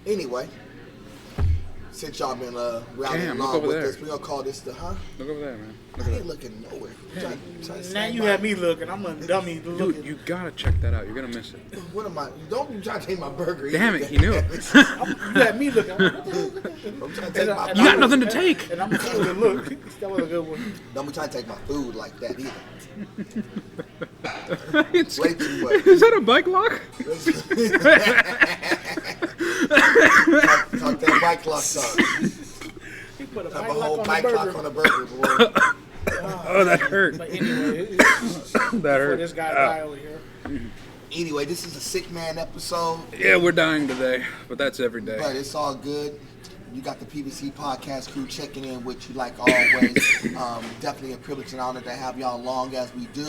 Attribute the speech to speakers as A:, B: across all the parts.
A: Anyway, since y'all been rallying
B: Damn,
A: along with
B: there.
A: this, we gonna call this the
B: Look over there, man.
A: I ain't looking nowhere.
C: Now you have me looking. I'm a dummy looking.
B: Dude, you gotta check that out. You're gonna miss it.
A: What am I? Don't you try to take my burger?
B: Damn it, he knew it.
C: You had me looking. I'm like, what the hell?
A: I'm trying to take my
B: You got nothing to take.
C: And I'm gonna tell you, look. That was a good one.
A: Don't be trying to take my food like that either.
B: It's-
A: Way too much.
B: Is that a bike lock?
A: Talk that bike clock talk.
C: He put a
A: Have
C: bike
A: a whole
C: lock
A: bike
C: on
A: clock
C: the
A: on
C: burger.
A: a burger, boy.
B: Oh, that hurt.
C: But anyway,
B: That
C: for
B: hurt.
C: this guy over here.
A: Anyway, this is a sick man episode,
B: Yeah, we're dying today, but that's every day.
A: but it's all good. You got the PVC Podcast Crew checking in with you like always. Definitely a privilege and honor to have y'all along as we do.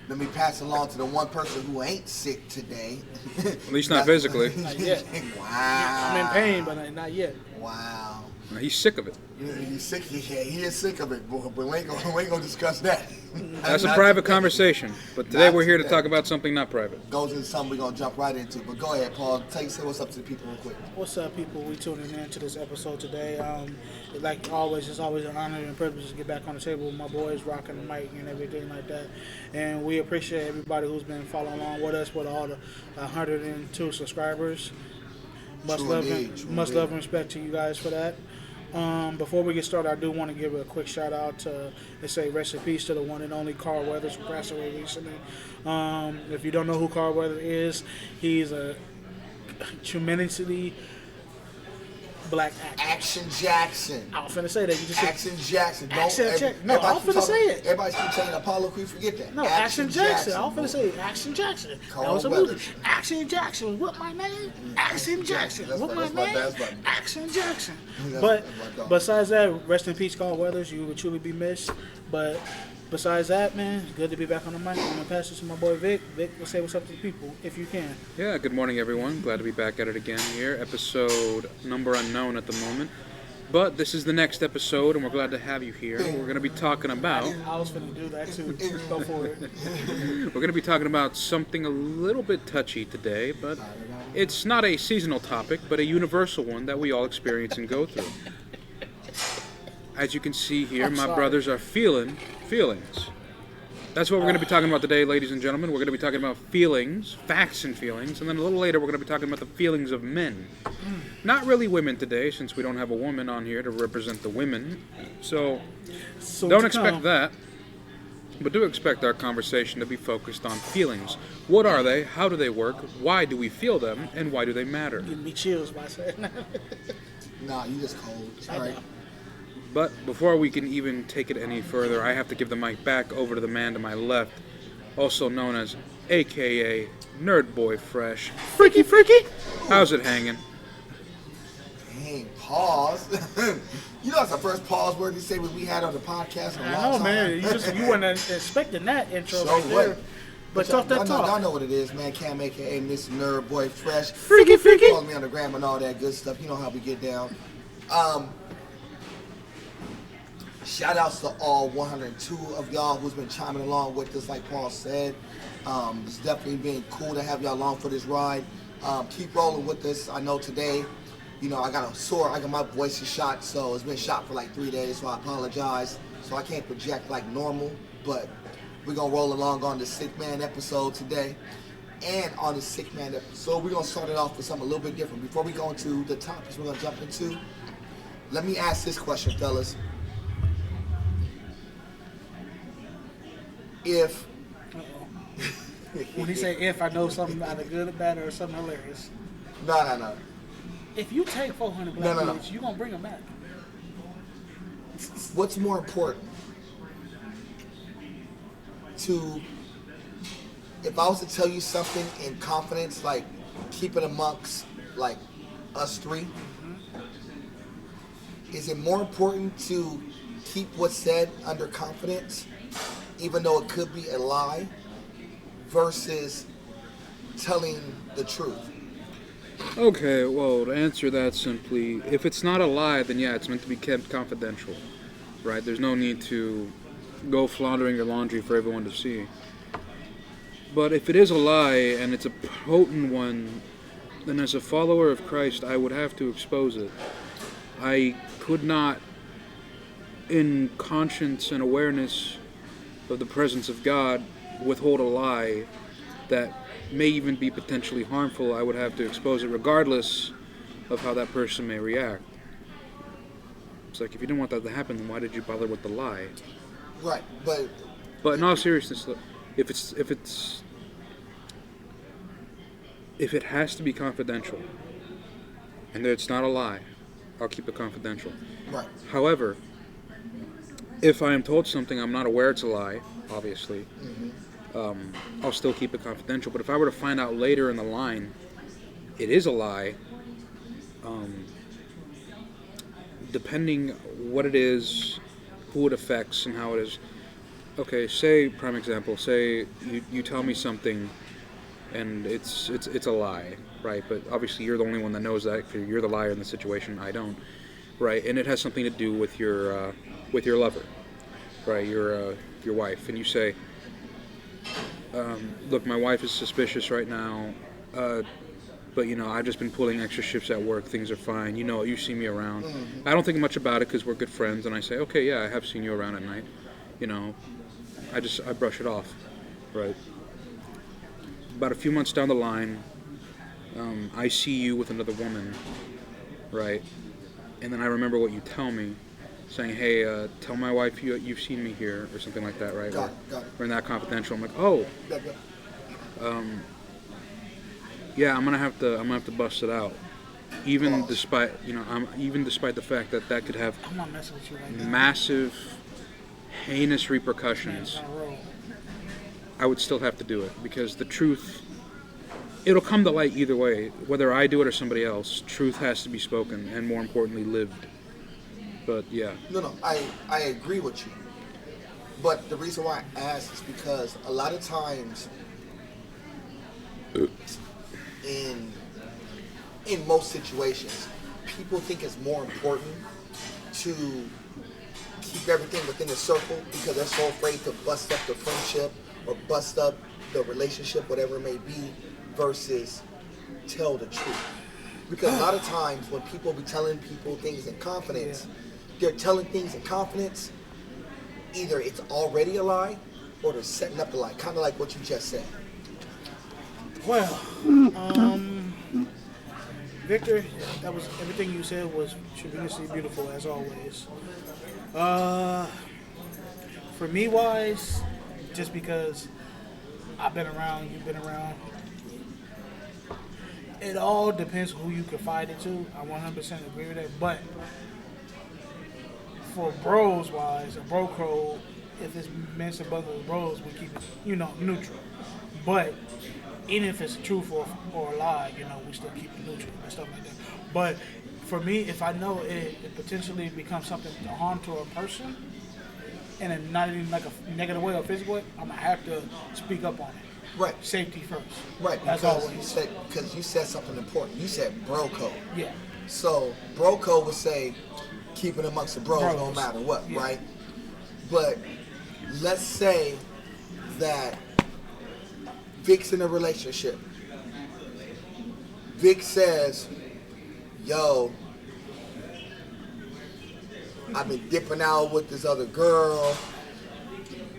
A: Let me pass along to the one person who ain't sick today.
B: At least not physically.
C: Not yet.
A: Wow.
C: I'm in pain, but not yet.
A: Wow.
B: He's sick of it.
A: He's sick. Yeah, he is sick of it, boy, but we ain't gonna discuss that.
B: That's a
A: Not
B: private
A: today.
B: conversation. But today
A: Not
B: we're here to
A: today.
B: talk about something not private.
A: Goes into something we're gonna jump right into. But go ahead, Paul. Say what's up to the people real quick.
C: What's up, people? We tuning in to this episode today. Like always, it's always an honor and privilege to get back on the table with my boys, rocking the mic and everything like that. And we appreciate everybody who's been following along with us with all the 102 subscribers. Much
A: True
C: love,
A: indeed, true
C: much
A: indeed.
C: love and respect to you guys for that. Before we get started, I do want to give a quick shout out to and say rest in peace to the one and only Carl Weathers, who passed away recently. If you don't know who Carl Weathers is, he's a tremendously black actor.
A: Action Jackson.
C: I was finna say that. You just said
A: Action Jackson.
C: Action Jackson. No, I was finna say it.
A: Everybody keep saying Apollo Creed. Forget that.
C: no, Action Jackson. I was finna say Action Jackson.
A: Carl
C: That was a
A: Weathers.
C: movie. Action Jackson. What my name? Action Jackson.
A: That's
C: What
A: my-
C: my
A: that's my-
C: name?
A: that's my-
C: Action Jackson.
A: That's
C: But
A: my dog.
C: besides that, rest in peace, Carl Weathers. You would truly be missed. But besides that, man, it's good to be back on the mic. I'm gonna pass it to my boy Vic. Vic, let's say what's up to the people, if you can.
B: Yeah, good morning, everyone. Glad to be back at it again here. Episode number unknown at the moment. But this is the next episode, and we're glad to have you here. We're going to be talking about...
C: I was finna do that too. Go for it.
B: We're going to be talking about something a little bit touchy today, but it's not a seasonal topic, but a universal one that we all experience and go through. As you can see here,
C: I'm
B: my
C: sorry.
B: brothers are feeling feelings. That's what we're going to be talking about today, ladies and gentlemen. We're going to be talking about feelings, facts and feelings, and then a little later we're going to be talking about the feelings of men. Not really women today, since we don't have a woman on here to represent the women. So
C: So
B: don't
C: to
B: expect
C: come.
B: that. But do expect our conversation to be focused on feelings. What are they? How do they work? Why do we feel them? And why do they matter?
C: Give me chills by saying that.
A: Nah, you just cold. All right.
B: But before we can even take it any further, I have to give the mic back over to the man to my left, also known as AKA Nerd Boy Fresh.
C: Freaky, freaky.
B: How's it hanging?
A: Dang, pause. You know that's the first pause word to say what we had on the podcast in a
C: I
A: long
C: know,
A: time.
C: man. You weren't expecting that intro
A: So
C: right there.
A: what?
C: But talk that
A: y'all
C: talk.
A: know what it is, man. Cam, aka Mr. Nerd Boy Fresh.
C: Freaky, freaky.
A: Follow me on the gram and all that good stuff. You know how we get down. Shout outs to all 102 of y'all who's been chiming along with us, like Paul said. It's definitely been cool to have y'all along for this ride. Keep rolling with us. I know today, you know, I got my voice is shot, so it's been shot for like 3 days, so I apologize. So I can't project like normal, but we're gonna roll along on the Sick Man episode today. And on the Sick Man episode, we're gonna start it off with something a little bit different. Before we go into the topics we're gonna jump into, let me ask this question, fellas. If
C: When he say if, I know something either good or bad or something hilarious.
A: no.
C: If you take 400 black
A: No.
C: kids, you gonna bring them back.
A: What's more important? If I was to tell you something in confidence, like keep it amongst like us three, is it more important to keep what's said under confidence, even though it could be a lie, versus telling the truth?
B: Okay, well, to answer that simply, if it's not a lie, then yeah, it's meant to be kept confidential, right? There's no need to go floundering your laundry for everyone to see. But if it is a lie and it's a potent one, then as a follower of Christ, I would have to expose it. I could not, in conscience and awareness of the presence of God, withhold a lie that may even be potentially harmful. I would have to expose it regardless of how that person may react. It's like, if you didn't want that to happen, then why did you bother with the lie?
A: Right, but
B: in all seriousness, if it has to be confidential and it's not a lie, I'll keep it confidential.
A: right.
B: However, if I am told something I'm not aware it's a lie, obviously, I'll still keep it confidential. But if I were to find out later in the line it is a lie, depending what it is, who it affects, and how it is. Okay, say, prime example, say you tell me something and it's a lie, right? But obviously you're the only one that knows that. You're the liar in the situation, I don't, right? And it has something to do with your lover, right? Your wife, and you say, look, my wife is suspicious right now, but I've just been pulling extra shifts at work. Things are fine. You see me around. I don't think much about it because we're good friends, and I say, okay, yeah, I have seen you around at night. I brush it off, right? About a few months down the line, I see you with another woman, right? And then I remember what you tell me, saying, hey, tell my wife you've seen me here, or something like that, right?
A: Got it.
B: Or in that confidential. I'm like, oh, yeah, I'm gonna have to bust it out, even despite the fact that could have
C: I'm not messing with you right now.
B: massive, heinous repercussions. I would still have to do it because the truth, it'll come to light either way, whether I do it or somebody else. Truth has to be spoken, and more importantly, lived. But yeah.
A: No, I agree with you. But the reason why I ask is because a lot of times in most situations, people think it's more important to keep everything within a circle because they're so afraid to bust up the friendship or bust up the relationship, whatever it may be, versus tell the truth. Because a lot of times when people be telling people things in confidence, they're telling things in confidence, either it's already a lie or they're setting up the lie, kind of like what you just said.
C: Well, Victor, that was everything you said was tremendously beautiful as always. For me wise, just because I've been around, you've been around, it all depends who you confide it to. I 100% agree with that. But for bros wise, a bro code, if it's meant to both of bros, we keep it, neutral. But even if it's a truth or a lie, we still keep it neutral and stuff like that. But for me, if I know it potentially becomes something to harm to a person, and not even like a negative way or physical way, I'm gonna have to speak up on it.
A: Right.
C: Safety first.
A: Right.
C: As always.
A: Because you said something important. You said bro code.
C: Yeah.
A: So bro code would say keep it amongst the bros no matter what, right? But let's say that Vic's in a relationship. Vic says, yo, I've been dipping out with this other girl.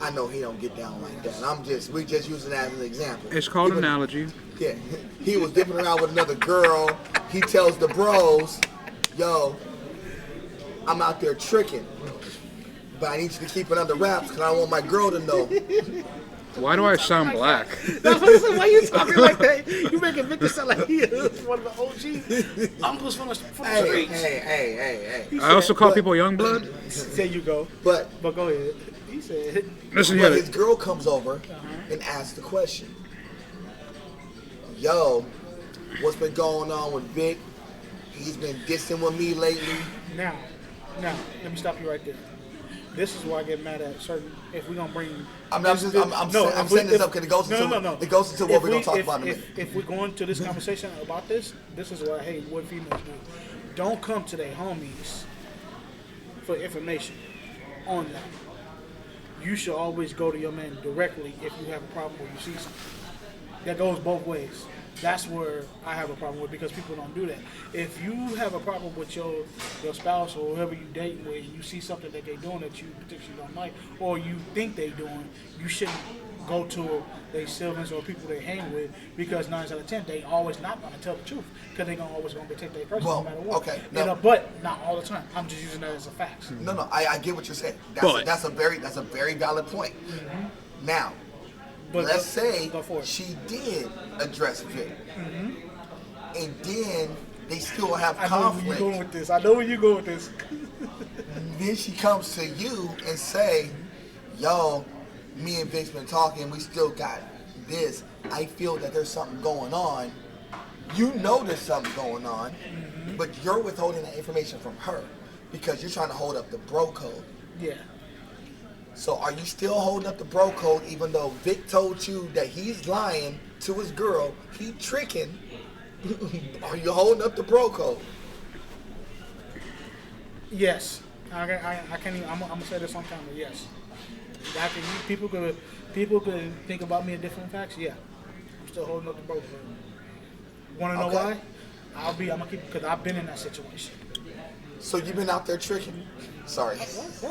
A: I know he don't get down like that. We just using that as an example.
B: It's called an analogy.
A: Yeah, he was dipping around with another girl. He tells the bros, yo, I'm out there tricking, but I need you to keep it under wraps because I don't want my girl to know.
B: Why do I sound black?
C: That's what I said. Why you talking like that? You making Victor sound like he is one of the OG uncles from the streets.
A: Hey.
B: I also call people young blood.
C: There you go.
A: But
C: go ahead. He said.
B: Listen
A: but
B: here.
A: his girl comes over and asks the question, yo, what's been going on with Vic? He's been dissing with me lately.
C: Now, let me stop you right there. This is why I get mad at certain. If we're gonna bring,
A: I'm setting this up because it goes into it goes into what we're gonna talk about in a minute.
C: If we're going to this conversation about this is what I hate what females do. Don't come to their homies for information on that. You should always go to your man directly if you have a problem or you see something. That goes both ways. That's where I have a problem with, because people don't do that. If you have a problem with your spouse or whoever you date with, you see something that they're doing that you particularly don't like, or you think they're doing, you shouldn't go to their siblings or people they hang with, because 9 out of 10 they always not going to tell the truth, because they're always going to protect their person no matter what.
A: Okay,
C: but not all the time. I'm just using that as a fact.
A: No, I get what you're saying. That's a very valid point. Mm-hmm. Now, let's say she did address Vic, and then they still have conflict.
C: I know where you're going with this.
A: Then she comes to you and say, yo, me and Vic's been talking, we still got this. I feel that there's something going on. You know there's something going on, but you're withholding that information from her because you're trying to hold up the bro code.
C: Yeah.
A: So are you still holding up the bro code even though Vic told you that he's lying to his girl, he tricking? Are you holding up the bro code?
C: Yes. I can't even, I'm gonna say this on camera. Yes. People could think about me in different facts. Yeah. I'm still holding up the bro code. Want to know why? I'm gonna keep, because I've been in that situation.
A: So you've been out there tricking? Sorry.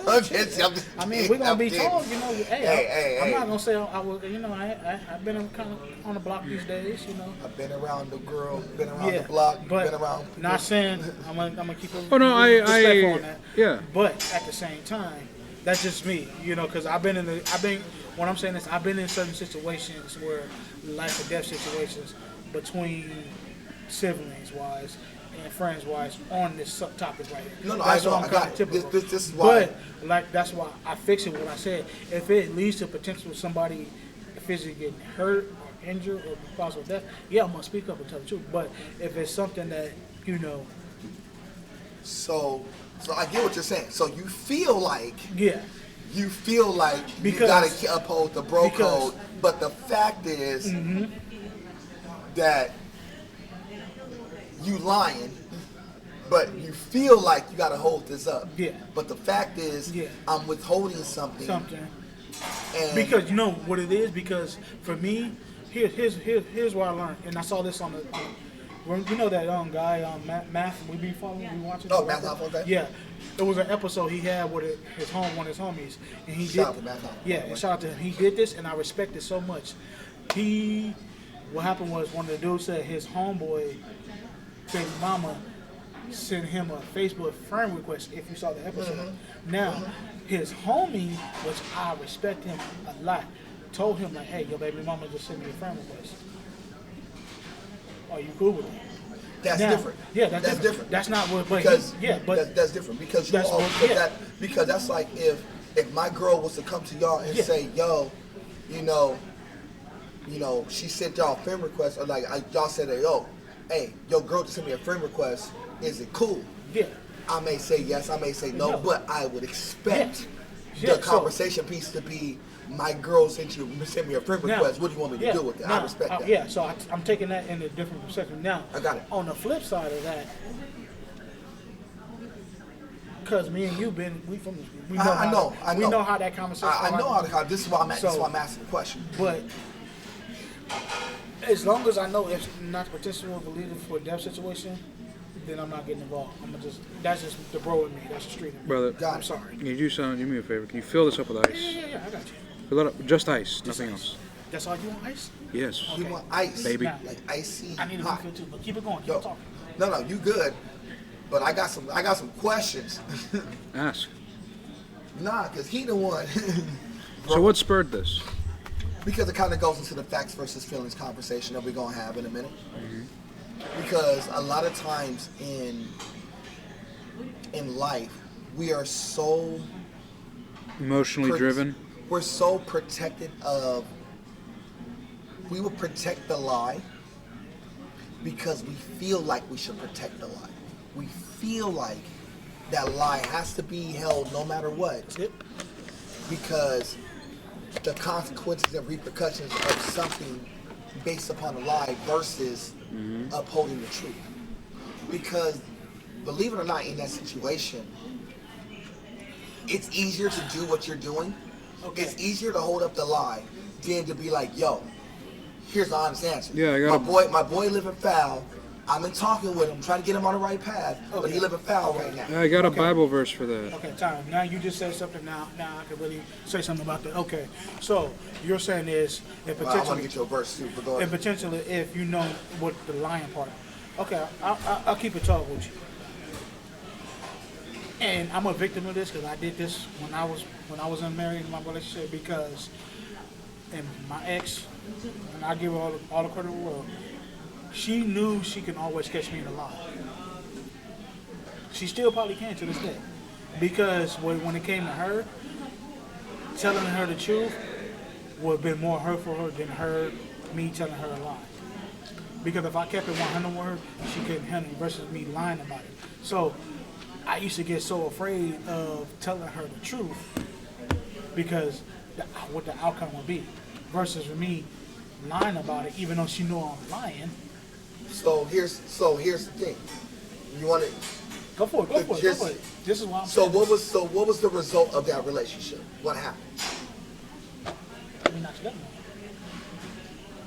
C: I mean, we're gonna be told, you know. Hey, I'm not gonna say I was. You know, I've been kind of on the block these days. You know.
A: I've been around the girl, been around the block,
C: but
A: been around.
C: Not saying I'm gonna keep.
B: Oh no,
C: respectful on that.
B: Yeah.
C: But at the same time, that's just me. You know, because what I'm saying is I've been in certain situations where life or death situations between siblings wise and friends wise on this subtopic right here.
A: No, I got it. This is why.
C: But that's why I fix it what I said. If it leads to potential somebody physically getting hurt or injured or possible death, yeah, I'm gonna speak up and tell the truth. But if it's something that
A: So I get what you're saying. So you feel like you
C: because,
A: you gotta uphold the bro code, but the fact is that you lying, but you feel like you gotta hold this up. Yeah. But the fact is, I'm withholding something. And
C: because you know what it is. Because for me, here's what I learned, and I saw this on the. You know that guy Math we be following, we watching.
A: Oh, Math, okay.
C: Yeah, it was an episode he had with one of his homies, and he
A: shout out to Math.
C: Yeah, and shout out to him. He did this, and I respect it so much. What happened was one of the dudes said his homeboy, baby mama, sent him a Facebook friend request. If you saw the episode, now his homie, which I respect him a lot, told him like, "Hey, your baby mama just sent me a friend request. Are you cool with that?"
A: That's different.
C: Yeah, that's different. That's not what.
A: That's different because because that's like if my girl was to come to y'all and say, "Yo, you know, she sent y'all a friend request," or like y'all said, "Yo, hey, your girl just sent me a friend request. Is it cool?"
C: Yeah.
A: I may say yes, I may say no, but I would expect the conversation piece to be, my girl sent me a friend request. What do you want me to do with it? I respect that.
C: Yeah, so I'm taking that in a different perspective. Now,
A: I got it.
C: On the flip side of that, because me and you we know how that conversation.
A: I know how the this is why I'm asking the question.
C: But as long as I know it's not potential of a leader for a death situation, then I'm not getting involved. That's just the bro in me. That's the street in me.
B: Brother,
C: I'm sorry.
B: Can you do me a favor? Can you fill this up with ice?
C: Yeah, I got you.
B: Fill it up, just ice, nothing else.
C: That's all you want, ice?
B: Yes.
A: You want ice,
B: baby?
C: Now,
A: like icy.
C: I need a refill too, but keep it going. Keep talking.
A: No, you good. But I got some questions.
B: Ask.
A: Nah, cause he the one.
B: So what spurred this?
A: Because it kind of goes into the facts versus feelings conversation that we're gonna have in a minute. Because a lot of times in life, we are so
B: emotionally driven.
A: We're so protected of. We will protect the lie because we feel like we should protect the lie. We feel like that lie has to be held no matter what. Because the consequences and repercussions of something based upon a lie versus upholding the truth. Because believe it or not, in that situation, it's easier to do what you're doing. Okay. It's easier to hold up the lie than to be like, yo, Here's the honest answer.
B: Yeah, I got
A: my boy living foul. I've been talking with him, trying to get him on the right path, but he living foul right now.
B: I got a Bible verse for that.
C: Okay, Tyler, now you just said something. Now I can really say something about that. Okay, so you're saying is, if
A: Well, I want to
C: potentially,
A: get your verse too, but go
C: and
A: ahead.
C: potentially, if you know what the lying part. Okay, I'll keep it talk with you. And I'm a victim of this because I did this when I was unmarried in my relationship, because, and my ex, and I give her all the credit in the world, she knew she can always catch me in a lie. She still probably can to this day, because when it came to her, telling her the truth would have been more hurtful for her than me telling her a lie. Because if I kept it 100 with her, she couldn't handle it versus me lying about it. So I used to get so afraid of telling her the truth because what the outcome would be, versus me lying about it, even though she knew I'm lying.
A: So here's the thing. You want to?
C: Go for it. This is why I'm
A: So
C: saying
A: what was the result of that relationship? What happened?
C: we're not together.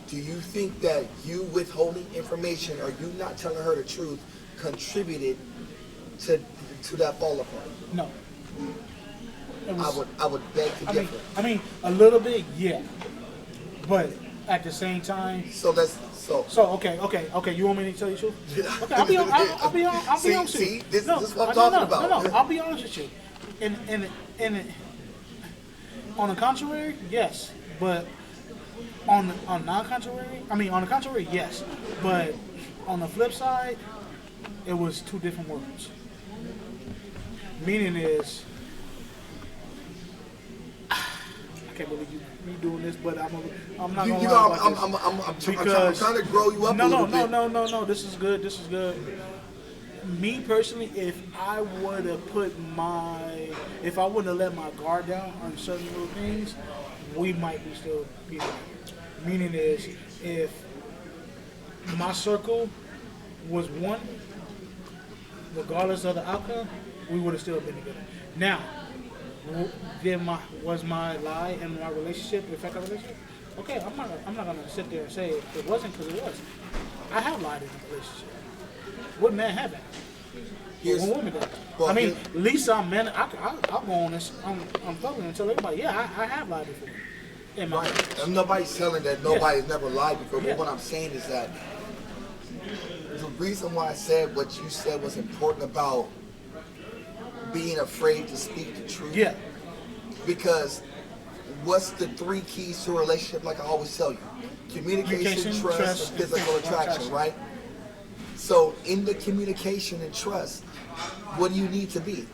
A: Do you think that you withholding information or you not telling her the truth contributed to that fall apart?
C: No. It was,
A: I would beg to differ.
C: I mean, a little bit, yeah. But at the same time.
A: So
C: Okay. You want me to tell you the truth? Okay, I'll be honest with you.
A: See, this is what I'm talking about.
C: No, I'll be honest with you. On the contrary, yes, but on the contrary, yes, but on the flip side, it was two different words. Meaning is, I can't believe you doing this, but I'm not gonna lie about this.
A: I'm trying to grow you up a little bit.
C: No. This is good. Me personally, if I would have let my guard down on certain little things, we might be still be there. Meaning is, if my circle was one, regardless of the outcome, we would have still been together. Now, was my lie in my relationship affect our relationship? Okay, I'm not gonna sit there and say it wasn't, because it was. I have lied in a relationship. What man haven't? One woman does.
A: Well,
C: I mean, Lisa, I'll go on this. I'm public and tell everybody, yeah, I have lied before. In my
A: Right. And nobody's telling that nobody's never lied before. But what I'm saying is that the reason why I said what you said was important about being afraid to speak the truth.
C: Yeah.
A: Because what's the 3 keys to a relationship, like I always tell you? Communication, trust, and physical attraction, right? So in the communication and trust, what do you need to be?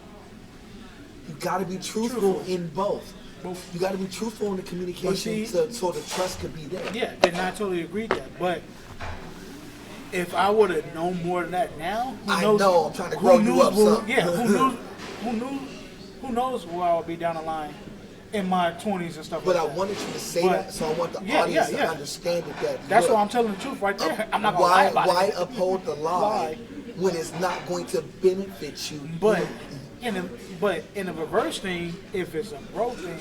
A: You got to be truthful in both. You got to be truthful in the communication so the trust could be there.
C: Yeah, and I totally agree with that. But if I would have known more than that now,
A: I know, I'm trying to grow you up, son.
C: Yeah, who knows where I would be down the line in my 20s and stuff
A: But
C: like
A: I
C: that.
A: wanted you to say that, so I want the audience to understand that.
C: That's why I'm telling the truth right there. I'm not gonna
A: why
C: lie about
A: why
C: it.
A: uphold the lie when it's not going to benefit you?
C: But in a reverse thing, if it's a bro thing,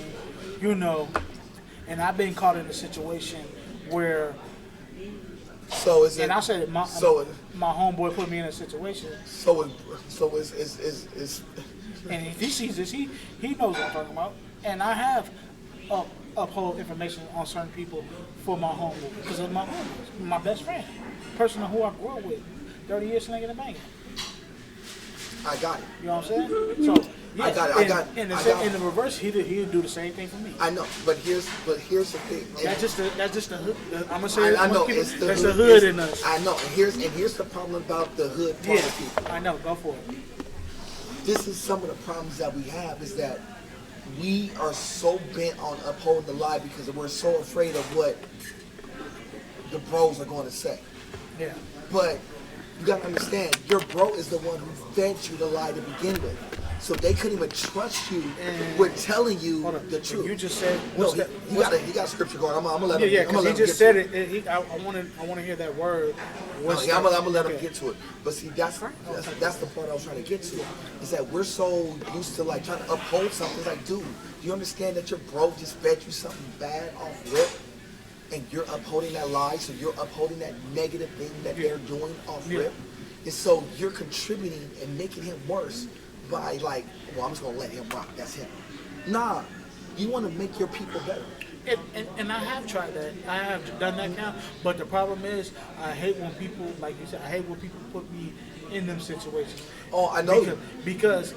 C: and I've been caught in a situation where,
A: so is it?
C: and I said my homeboy put me in a situation. And if he sees this, he knows what I'm talking about. And I have uphold information on certain people for my homeboy, because of my homeboys, my best friend, person who I grew up with, 30 years slinging and banging.
A: I got it.
C: You know what I'm saying? So yeah,
A: I got it.
C: In the reverse, he'd do the same thing for me.
A: I know, but here's the thing.
C: That's just the hood. I'm gonna say
A: I know
C: it's
A: the
C: the hood in us.
A: I know, and here's the problem about the hood part of people.
C: I know. Go for it.
A: This is some of the problems that we have, is that we are so bent on upholding the lie because we're so afraid of what the bros are going to say.
C: Yeah.
A: But you got to understand, your bro is the one who fed you the lie to begin with. So they couldn't even trust you with telling you the truth.
C: You just said
A: he got scripture going. I'm gonna let him.
C: Yeah, because he just said it. I want to hear that word.
A: I'm gonna let him get to it. But see, that's the part I was trying to get to. Is that we're so used to like trying to uphold something. It's like, dude, do you understand that your bro just fed you something bad off rip? and you're upholding that lie, so you're upholding that negative thing that they're doing off rip. And so you're contributing and making him worse by like, well, I'm just gonna let him rock. That's him. Nah, you want to make your people better.
C: And I have tried that. I have done that now. But the problem is, I hate when people, like you said, I hate when people put me in them situations.
A: Oh, I know.
C: Because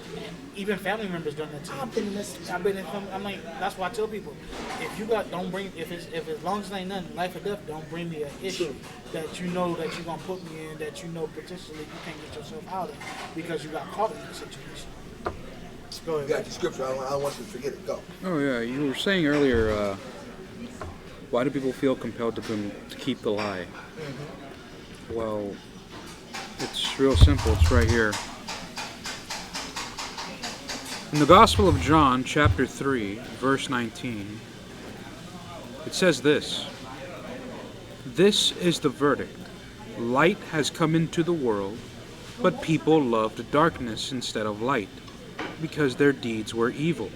C: even family members done that to me.
A: I've been in this.
C: I've been in. I'm like, that's why I tell people, if you got, don't bring, if as long as it ain't nothing, life or death, don't bring me an issue that you know that you're gonna put me in, that you know potentially you can't get yourself out of because you got caught in that situation. Go ahead.
A: You got the scripture. I don't want you to forget it. Go.
B: Oh yeah, you were saying earlier. Why do people feel compelled to keep the lie? Mm-hmm. Well, it's real simple. It's right here. In the Gospel of John, chapter 3, verse 19, it says this: "This is the verdict. Light has come into the world, but people loved darkness instead of light, because their deeds were evil.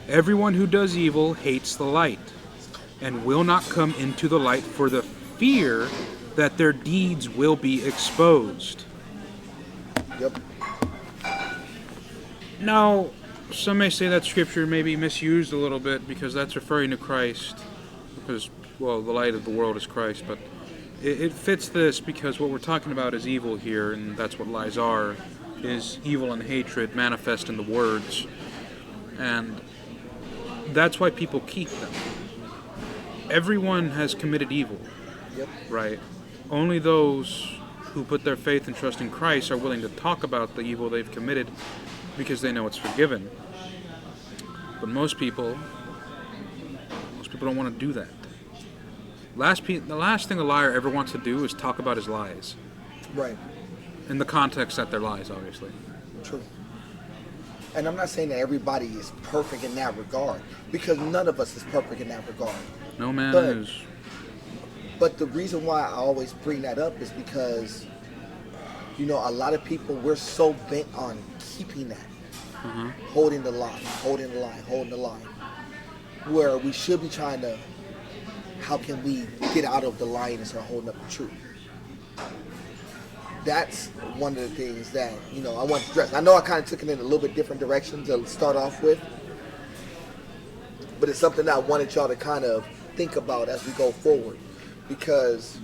B: Everyone who does evil hates the light, and will not come into the light for the fear that their deeds will be exposed."
A: Yep.
B: Now, some may say that scripture may be misused a little bit because that's referring to Christ, because, well, the light of the world is Christ, but it fits this because what we're talking about is evil here, and that's what lies are, is evil and hatred manifest in the words, and that's why people keep them. Everyone has committed evil, right? Only those who put their faith and trust in Christ are willing to talk about the evil they've committed because they know it's forgiven. But most people don't want to do that. The last thing a liar ever wants to do is talk about his lies.
A: Right.
B: In the context that they're lies, obviously.
A: True. And I'm not saying that everybody is perfect in that regard, because none of us is perfect in that regard.
B: No man is.
A: But the reason why I always bring that up is because, you know, a lot of people, we're so bent on keeping that.
B: Mm-hmm.
A: Holding the line, holding the line, holding the line. Where we should be trying to, how can we get out of the line and start holding up the truth? That's one of the things that, you know, I want to address. I know I kind of took it in a little bit different direction to start off with, but it's something that I wanted y'all to kind of think about as we go forward, because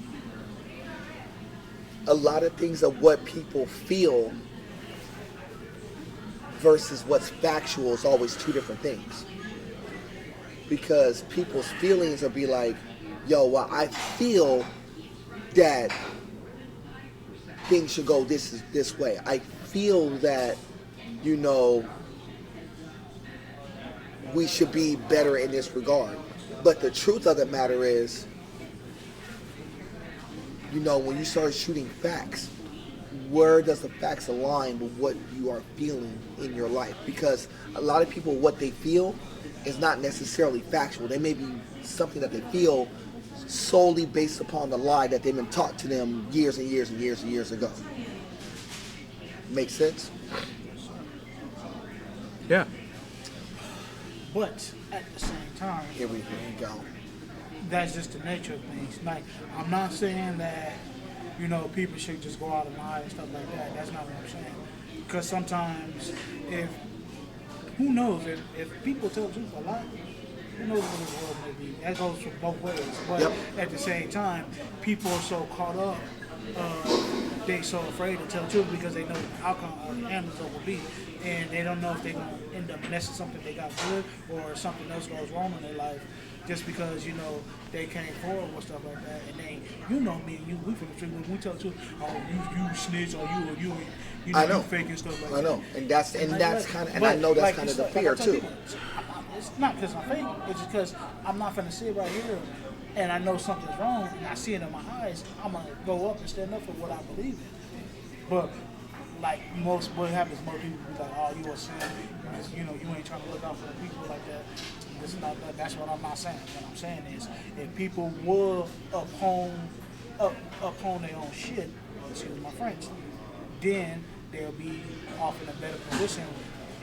A: a lot of things of what people feel versus what's factual is always two different things. Because people's feelings will be like, yo, well, I feel that things should go this way. I feel that, you know, we should be better in this regard. But the truth of the matter is, you know, when you start shooting facts, where does the facts align with what you are feeling in your life? Because a lot of people, what they feel is not necessarily factual. They may be something that they feel solely based upon the lie that they've been taught to them years and years and years and years ago. Make sense?
B: Yeah.
C: But at the same time,
A: Here we go.
C: that's just the nature of things. Like, I'm not saying that, you know, people should just go out and lie and stuff like that. That's not what I'm saying. Because sometimes, who knows, if people tell the truth a lot, who knows what this world may be. That goes for both ways. But at the same time, people are so caught up, they're so afraid to tell the truth because they know the outcome or the end result will be. And they don't know if they're going to end up messing something they got good or something else goes wrong in their life just because, you know, they came forward with stuff like that. And they, you know me and you, we from the street, when we tell the truth, oh, you snitch or you you fake and stuff like that.
A: I know. And that's kind of, and I know that's kind of the fear too.
C: It's not because I'm fake, it's just because I'm not going to sit right here and I know something's wrong and I see it in my eyes. I'm going to go up and stand up for what I believe in. But like what happens, most people be like, oh, you a sin, because, you know, you ain't trying to look out for the people like that. It's not that. That's what I'm not saying. What I'm saying is, if people will uphold their own shit, excuse my French, then they'll be off in a better position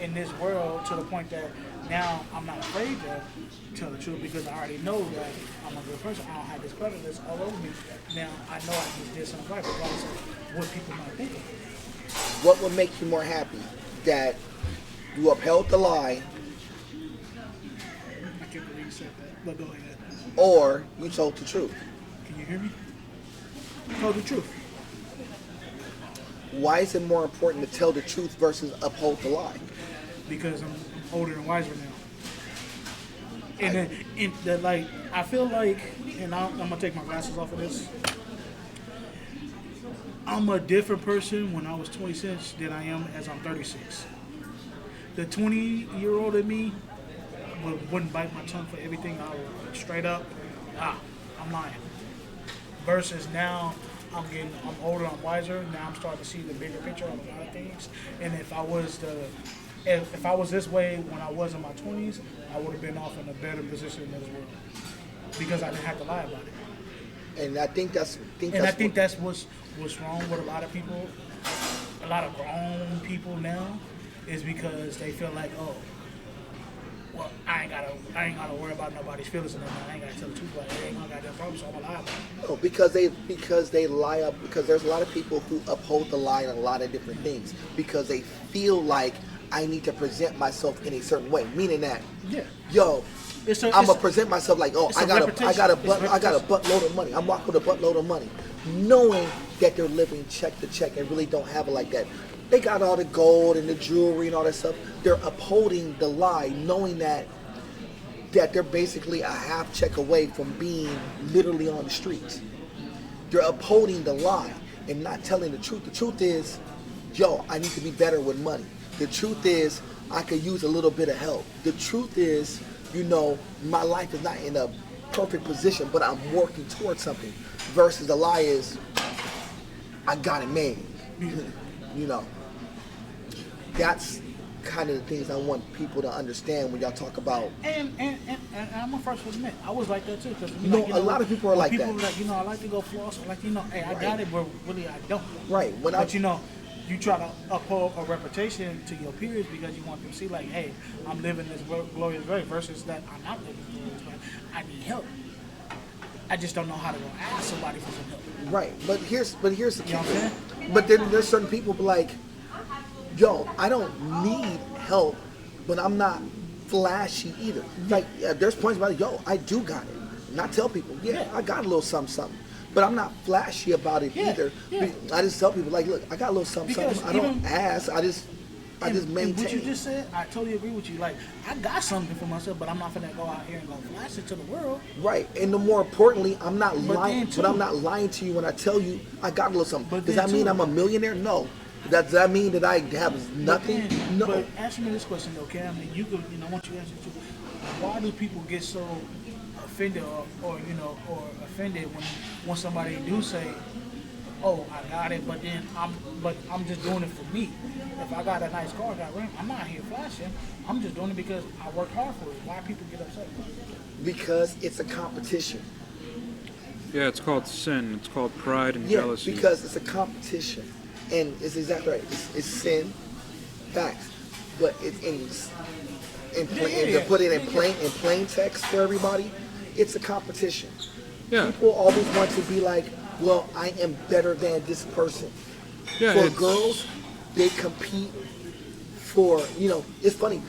C: in this world to the point that now I'm not afraid to tell the truth because I already know that I'm a good person. I don't have this prejudice all over me. Now I know I just did something right, regardless of what people might think of me.
A: What would make you more happy? That you upheld the lie,
C: I can't believe you said that, but go ahead.
A: or you told the truth?
C: Can you hear me? Tell the truth.
A: Why is it more important to tell the truth versus uphold the lie?
C: Because I'm older and wiser now. And then, like, I feel like, and I'm gonna take my glasses off of this. I'm a different person when I was 26 than I am as I'm 36. The 20-year-old in me wouldn't bite my tongue for everything. I would straight up, I'm lying. Versus now, I'm older, I'm wiser. Now I'm starting to see the bigger picture of a lot of things. And if I was this way when I was in my 20s, I would have been off in a better position in this world because I didn't have to lie about it.
A: And I think that's
C: what's wrong with a lot of people, a lot of grown people now, is because they feel like, oh, well, I ain't gotta worry about nobody's feelings and I ain't gotta tell the truth, but it ain't my goddamn problem, so I'm gonna lie about it.
A: No, because they lie up, because there's a lot of people who uphold the lie in a lot of different things because they feel like I need to present myself in a certain way, meaning that, I'm gonna present myself like, I got a buttload of money. I'm walking with a buttload of money, knowing that they're living check to check and really don't have it like that. They got all the gold and the jewelry and all that stuff. They're upholding the lie, knowing that they're basically a half check away from being literally on the streets. They're upholding the lie and not telling the truth. The truth is, I need to be better with money. The truth is, I could use a little bit of help. The truth is, my life is not in a perfect position, but I'm working towards something. Versus the lie is, I got it made. That's kind of the things I want people to understand when y'all talk about.
C: And I'm the first to admit, I was like that too. Cause
A: a lot of people are like that.
C: People like, I like to go floss. Like, hey, I got it, but really I don't.
A: Right.
C: But you try to uphold a reputation to your peers because you want them to see, like, hey, I'm living this glorious life, versus that I'm not living this glorious life. I need help. I just don't know how to go ask somebody for some help.
A: Right. But here's the
C: You know
A: key.
C: what I'm saying?
A: But then there's certain people be like, I don't need help, but I'm not flashy either. Like, there's points about it, I do got it. And I tell people, I got a little something. But I'm not flashy about it either.
C: Yeah.
A: I just tell people, like, look, I got a little something. I don't ask. I just maintain.
C: What you just said, I totally agree with you. Like, I got something for myself, but I'm not gonna go out here and go flash it to the world.
A: Right, and the more importantly, I'm not lying. But I'm not lying to you when I tell you I got a little something. Does that mean I'm a millionaire? No. Does that mean that I have nothing? No.
C: But answer me this question though, Cam. And you could, once you answer it too, why do people get so offended or offended when somebody do say, oh, I got it, but I'm just doing it for me. If I got a nice car, I'm not here flashing. I'm just doing it because I worked hard for it. Why people get upset?
A: Because it's a competition.
B: Yeah, it's called sin. It's called pride and jealousy.
A: Because it's a competition, and it's exactly right. It's sin, facts, but it's to put it in plain text for everybody. It's a competition.
B: Yeah.
A: People always want to be like, well, I am better than this person.
B: Yeah,
A: for girls, they compete for, it's funny.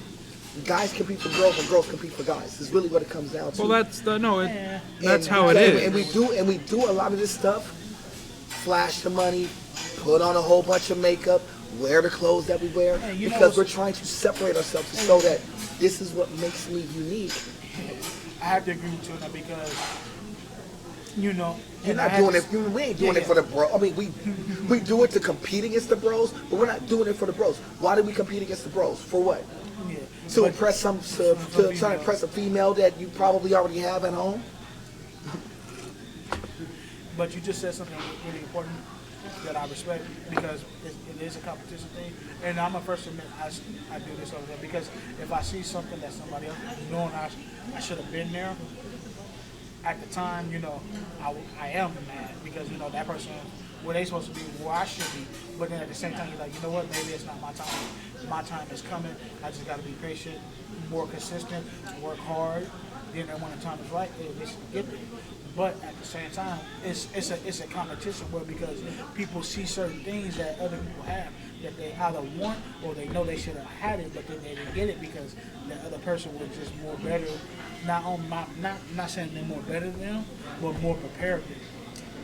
A: Guys compete for girls and girls compete for guys. It's really what it comes down to.
B: Well, that's how it is.
A: And we do a lot of this stuff. Flash the money, put on a whole bunch of makeup, wear the clothes that we wear, because we're trying to separate ourselves to show that this is what makes me unique.
C: I have to agree with you on that because,
A: you're not doing it. We ain't doing it for the bro. I mean, we do it to compete against the bros, but we're not doing it for the bros. Why do we compete against the bros? For what?
C: Yeah.
A: To impress try to impress a female that you probably already have at home.
C: But you just said something really important that I respect because it is a competition thing, and I'm a first to admit I do this over there because if I see something that somebody else knowing I should have been there at the time, I am mad because that person where they supposed to be, where I should be. But then at the same time, you're like, you know what? Maybe it's not my time. My time is coming. I just got to be patient, more consistent, work hard. Then when the time is right, it's get there. But at the same time, it's a competition where because people see certain things that other people have that they either want or they know they should have had it, but then they didn't get it because the other person was just more better. Not saying they're more better than them, but more prepared than them,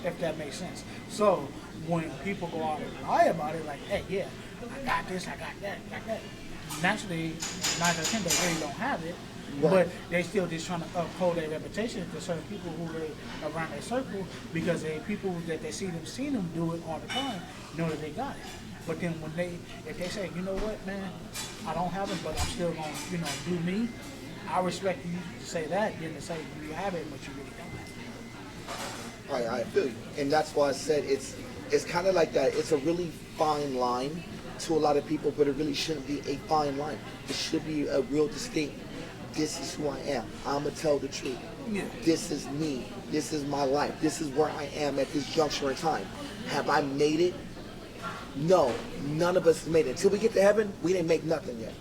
C: if that makes sense. So when people go out and lie about it, like, hey, yeah, I got this, I got that, I got that. Naturally, 9 out of 10, they really don't have it. Right. But they still just trying to uphold their reputation to certain people who are around their circle because they people that they see them do it all the time know that they got it. But then if they say, you know what, man, I don't have it, but I'm still gonna, do me. I respect you to say that than to say you have it, but you really don't have it.
A: I feel you, and that's why I said it's kind of like that. It's a really fine line to a lot of people, but it really shouldn't be a fine line. It should be a real distinct. This is who I am. I'm going to tell the truth. Yeah. This is me. This is my life. This is where I am at this juncture in time. Have I made it? No. None of us has made it. Until we get to heaven, we didn't make nothing yet.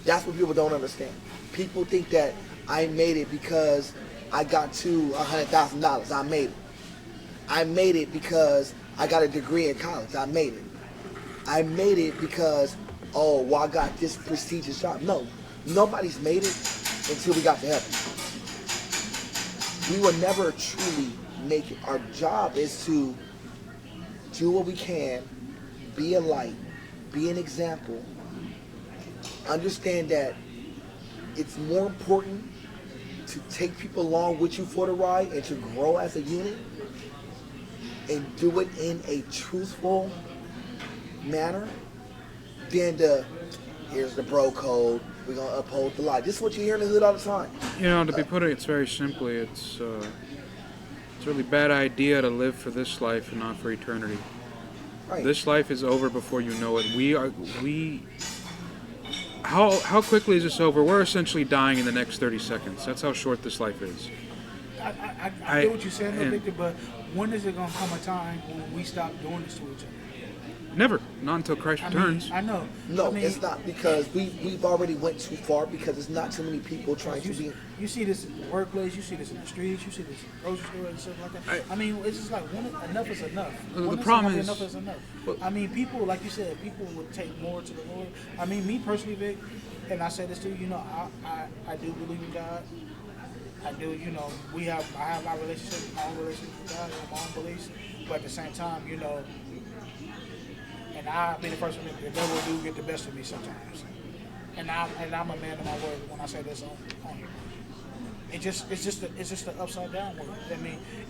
A: That's what people don't understand. People think that I made it because I got to $100,000. I made it. I made it because I got a degree in college. I made it. I made it because, I got this prestigious job. No. Nobody's made it until we got to heaven. We will never truly make it. Our job is to do what we can, be a light, be an example, understand that it's more important to take people along with you for the ride and to grow as a unit and do it in a truthful manner than here's the bro code. We're going to uphold the lie. This is what you hear in the hood all the time.
B: To be put it very simply, it's a really bad idea to live for this life and not for eternity. Right. This life is over before you know it. How quickly is this over? We're essentially dying in the next 30 seconds. That's how short this life is.
C: I get what you're saying, Victor, but when is it going to come a time when we stop doing this to each other?
B: Never. Not until Christ returns.
C: I know.
A: No, it's not because we've already went too far because there's not too many people trying to be...
C: You see this in the workplace, you see this in the streets, you see this in the grocery store and stuff like that. It's just like enough is enough.
B: The problem is...
C: Enough is enough. People, like you said, people would take more to the Lord. Me personally, Vic, and I say this to you, I do believe in God. I do, I have my relationship, my own relationship with God, and my own beliefs. But at the same time, and I be the person that the devil do get the best of me sometimes. And I'm a man of my word when I say this on here. It's just the upside down word.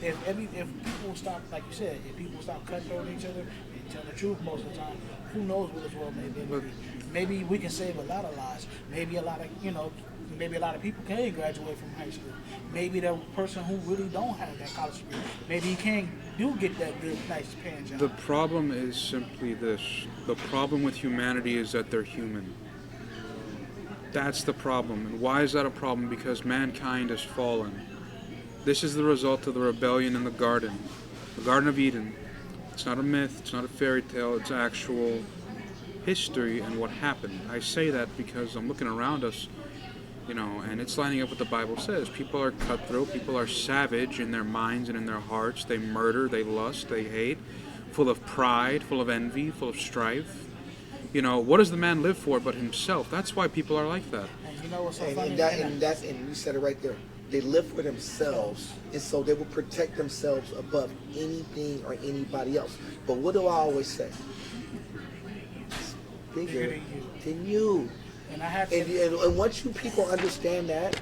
C: If people stop, like you said, if people stop cutthroating each other and tell the truth most of the time, who knows what this world may be. Maybe we can save a lot of lives. Maybe a lot of people can graduate from high school. Maybe the person who really don't have that college degree, maybe he do get that good, nice paying job.
B: The problem is simply this. The problem with humanity is that they're human. That's the problem. And why is that a problem? Because mankind has fallen. This is the result of the rebellion in the Garden of Eden. It's not a myth, it's not a fairy tale, it's actual history and what happened. I say that because I'm looking around us, and it's lining up what the Bible says. People are cutthroat, people are savage in their minds and in their hearts. They murder, they lust, they hate, full of pride, full of envy, full of strife. What does the man live for but himself? That's why people are like that.
C: And you know what's so funny?
A: And you said it right there. They live for themselves, and so they will protect themselves above anything or anybody else. But what do I always say? It's bigger than you. And once you people understand that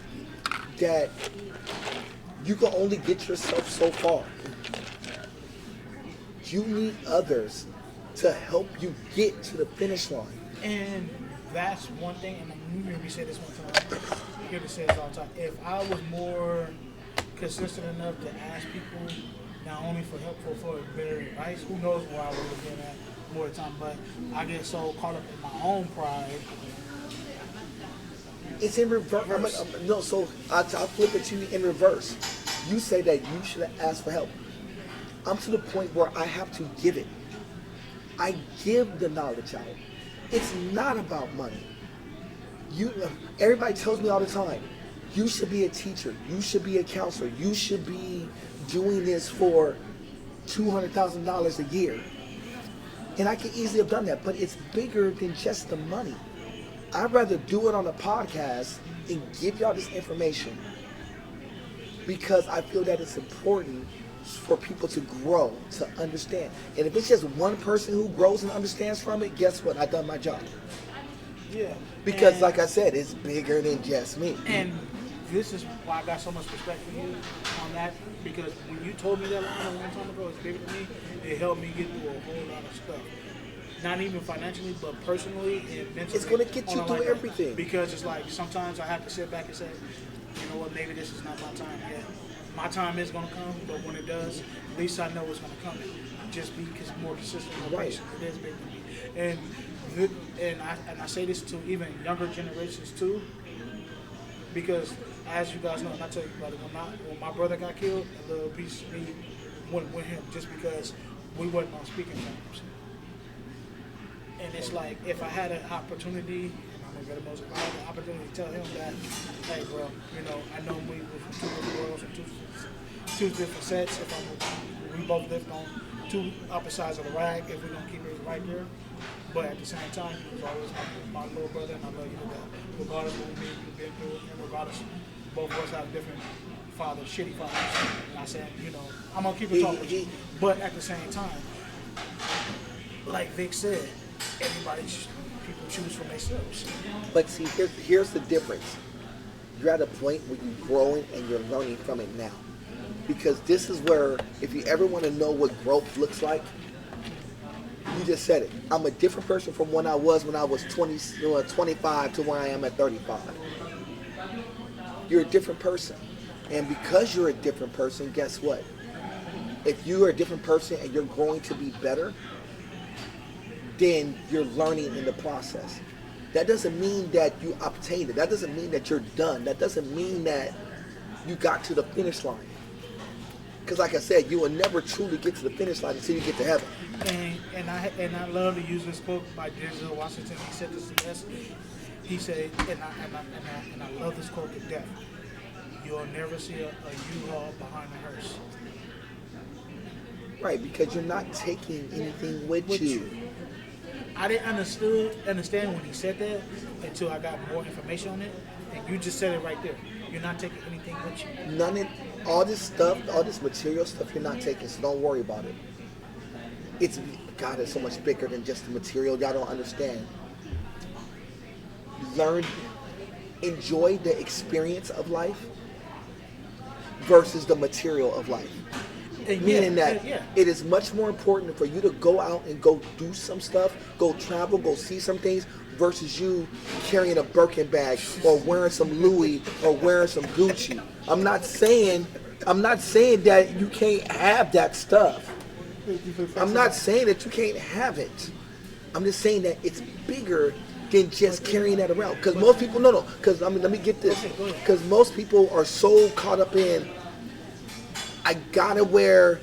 A: you can only get yourself so far. You need others to help you get to the finish line.
C: And that's one thing, and you hear me say this one time, you hear me say this all the time. If I was more consistent enough to ask people, not only for help, for better advice, who knows where I would have been at more time, but I get so caught up in my own pride.
A: It's in reverse. I'll flip it to you in reverse. You say that you should have asked for help. I'm to the point where I have to give it. I give the knowledge out. It's not about money. Everybody tells me all the time, you should be a teacher, you should be a counselor, you should be doing this for $200,000 a year. And I could easily have done that, but it's bigger than just the money. I'd rather do it on a podcast and give y'all this information because I feel that it's important for people to grow, to understand. And if it's just one person who grows and understands from it, guess what? I've done my job.
C: Yeah.
A: Because like I said, it's bigger than just me.
C: And this is why I got so much respect for you on that, because when you told me that line a long time ago, it's bigger than me, it helped me get through a whole lot of stuff. Not even financially, but personally and mentally.
A: It's going to get you through everything.
C: Because it's like sometimes I have to sit back and say, you know what, maybe this is not my time yet. My time is going to come, but when it does, at least I know it's going to come. Just be more consistent, more patient. It is big for me. And I say this to even younger generations too, because as you guys know, and I tell you about it, when my brother got killed, a little piece of me went with him just because we wasn't on speaking terms. And it's like, if I had an opportunity, and I'm gonna get the most, if I had an opportunity to tell him that, hey bro, you know, I know we were from two different worlds and two different sets. We both lived on two opposite sides of the rag, if we're gonna keep it right there. But at the same time, he was always my little brother, and I love you to that. Regardless of what we've been through, and regardless, both of us have different fathers, shitty fathers. And I said, you know, I'm gonna keep it talking with you. But at the same time, like Vic said, people choose for themselves.
A: But see, here's the difference. You're at a point where you're growing and you're learning from it now. Because this is where, if you ever want to know what growth looks like, you just said it. I'm a different person from when I was 25 to where I am at 35. You're a different person. And because you're a different person, guess what? If you are a different person and you're growing to be better, then you're learning in the process. That doesn't mean that you obtained it. That doesn't mean that you're done. That doesn't mean that you got to the finish line. Because like I said, you will never truly get to the finish line until you get to heaven.
C: And I love to use this quote by Denzel Washington. He said this the best. He said, and I love this quote to death. You'll never see a U-Haul behind a hearse.
A: Right, because you're not taking anything with you.
C: I didn't understand when he said that until I got more information on it. And you just said it right there. You're not taking anything with you. All this stuff, all this material stuff, you're not taking, so don't worry about it. It's so much bigger than just the material. Y'all don't understand.
A: Enjoy the experience of life versus the material of life. Meaning that it is much more important for you to go out and go do some stuff, go travel, go see some things, versus you carrying a Birkin bag or wearing some Louis or wearing some Gucci. I'm not saying that you can't have that stuff. I'm not saying that you can't have it. I'm just saying that it's bigger than just carrying that around. Because most people, because let me get this. Because most people are so caught up in, I gotta wear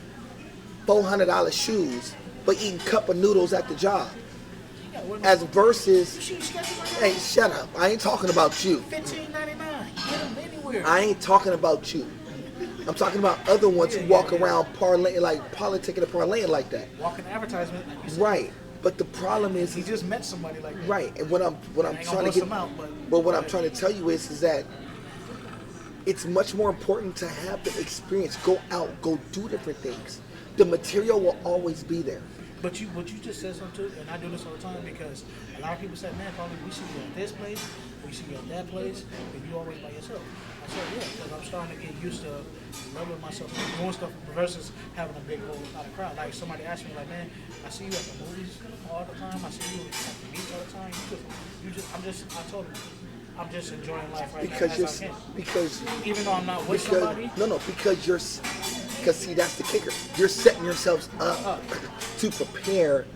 A: $400 shoes, but eating cup of noodles at the job. As versus, hey, shut up. I ain't talking about you.
C: $15.99. Get them anywhere.
A: I ain't talking about you. I'm talking about other ones who walk around parlaying, like politicking and parlaying like that.
C: Walking advertisement. Like
A: right. But the problem is
C: he just met somebody like that.
A: Right. And what I'm trying to get but what I'm trying to tell you is that it's much more important to have the experience. Go out, go do different things. The material will always be there.
C: But you just said something too, and I do this all the time because a lot of people say, man, probably we see you at this place, we see you at that place, and you always by yourself. I said, yeah, because I'm starting to get used to loving myself, doing stuff versus having a big whole lot of crowd. Like somebody asked me, like, man, I see you at the movies all the time, I see you at the beach all the time. I told him, I'm just enjoying life right now as I can. Because even though I'm not with somebody.
A: Because see, that's the kicker. You're setting yourselves up to prepare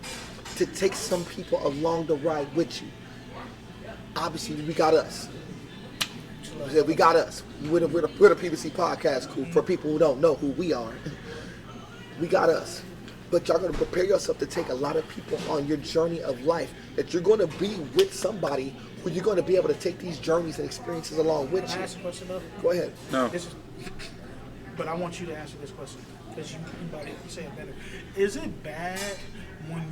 A: to take some people along the ride with you. Obviously, we got us. We got us. We're the PVC Podcast Crew. For people who don't know who we are, we got us. But y'all gonna prepare yourself to take a lot of people on your journey of life. That you're gonna be with somebody who you're gonna be able to take these journeys and experiences along with
C: Can I
A: you.
C: ask a question though?
A: Go ahead.
B: No.
C: But I want you to answer this question because you say it better. Is it bad when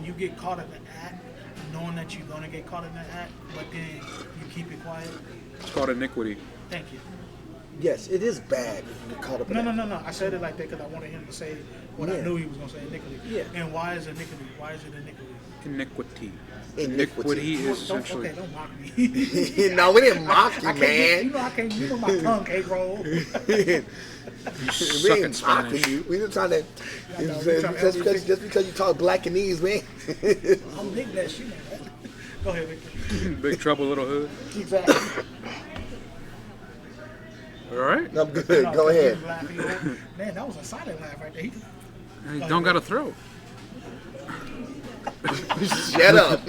C: you get caught in the act, knowing that you're gonna get caught in the act, but then you keep it quiet?
B: It's called iniquity.
C: Thank you.
A: Yes, it is bad to get caught up in that.
C: No. I said it like that because I wanted him to say what I knew he was gonna say, iniquity.
A: Yeah.
C: And why is iniquity? Why is it iniquity?
B: Iniquity.
A: Iniquity.
B: is essentially.
C: Okay, don't mock me.
A: No, we didn't mock you,
C: I can't,
A: man.
C: you know I can't. You know my tongue can't roll.
B: You
A: We
B: suck in
A: ain't
B: Spanish.
A: mocking you. We just trying to.
C: I know, we trying to
A: Just because you talk Blackanese, man.
C: I'm big that shit. Go ahead, Victor.
B: Big Trouble, Little Hood.
C: Exactly.
B: All right.
A: I'm good.
C: No,
A: Go ahead.
C: he was laughing. Man, that was a silent laugh right there.
B: You don't got a throat.
A: Shut up.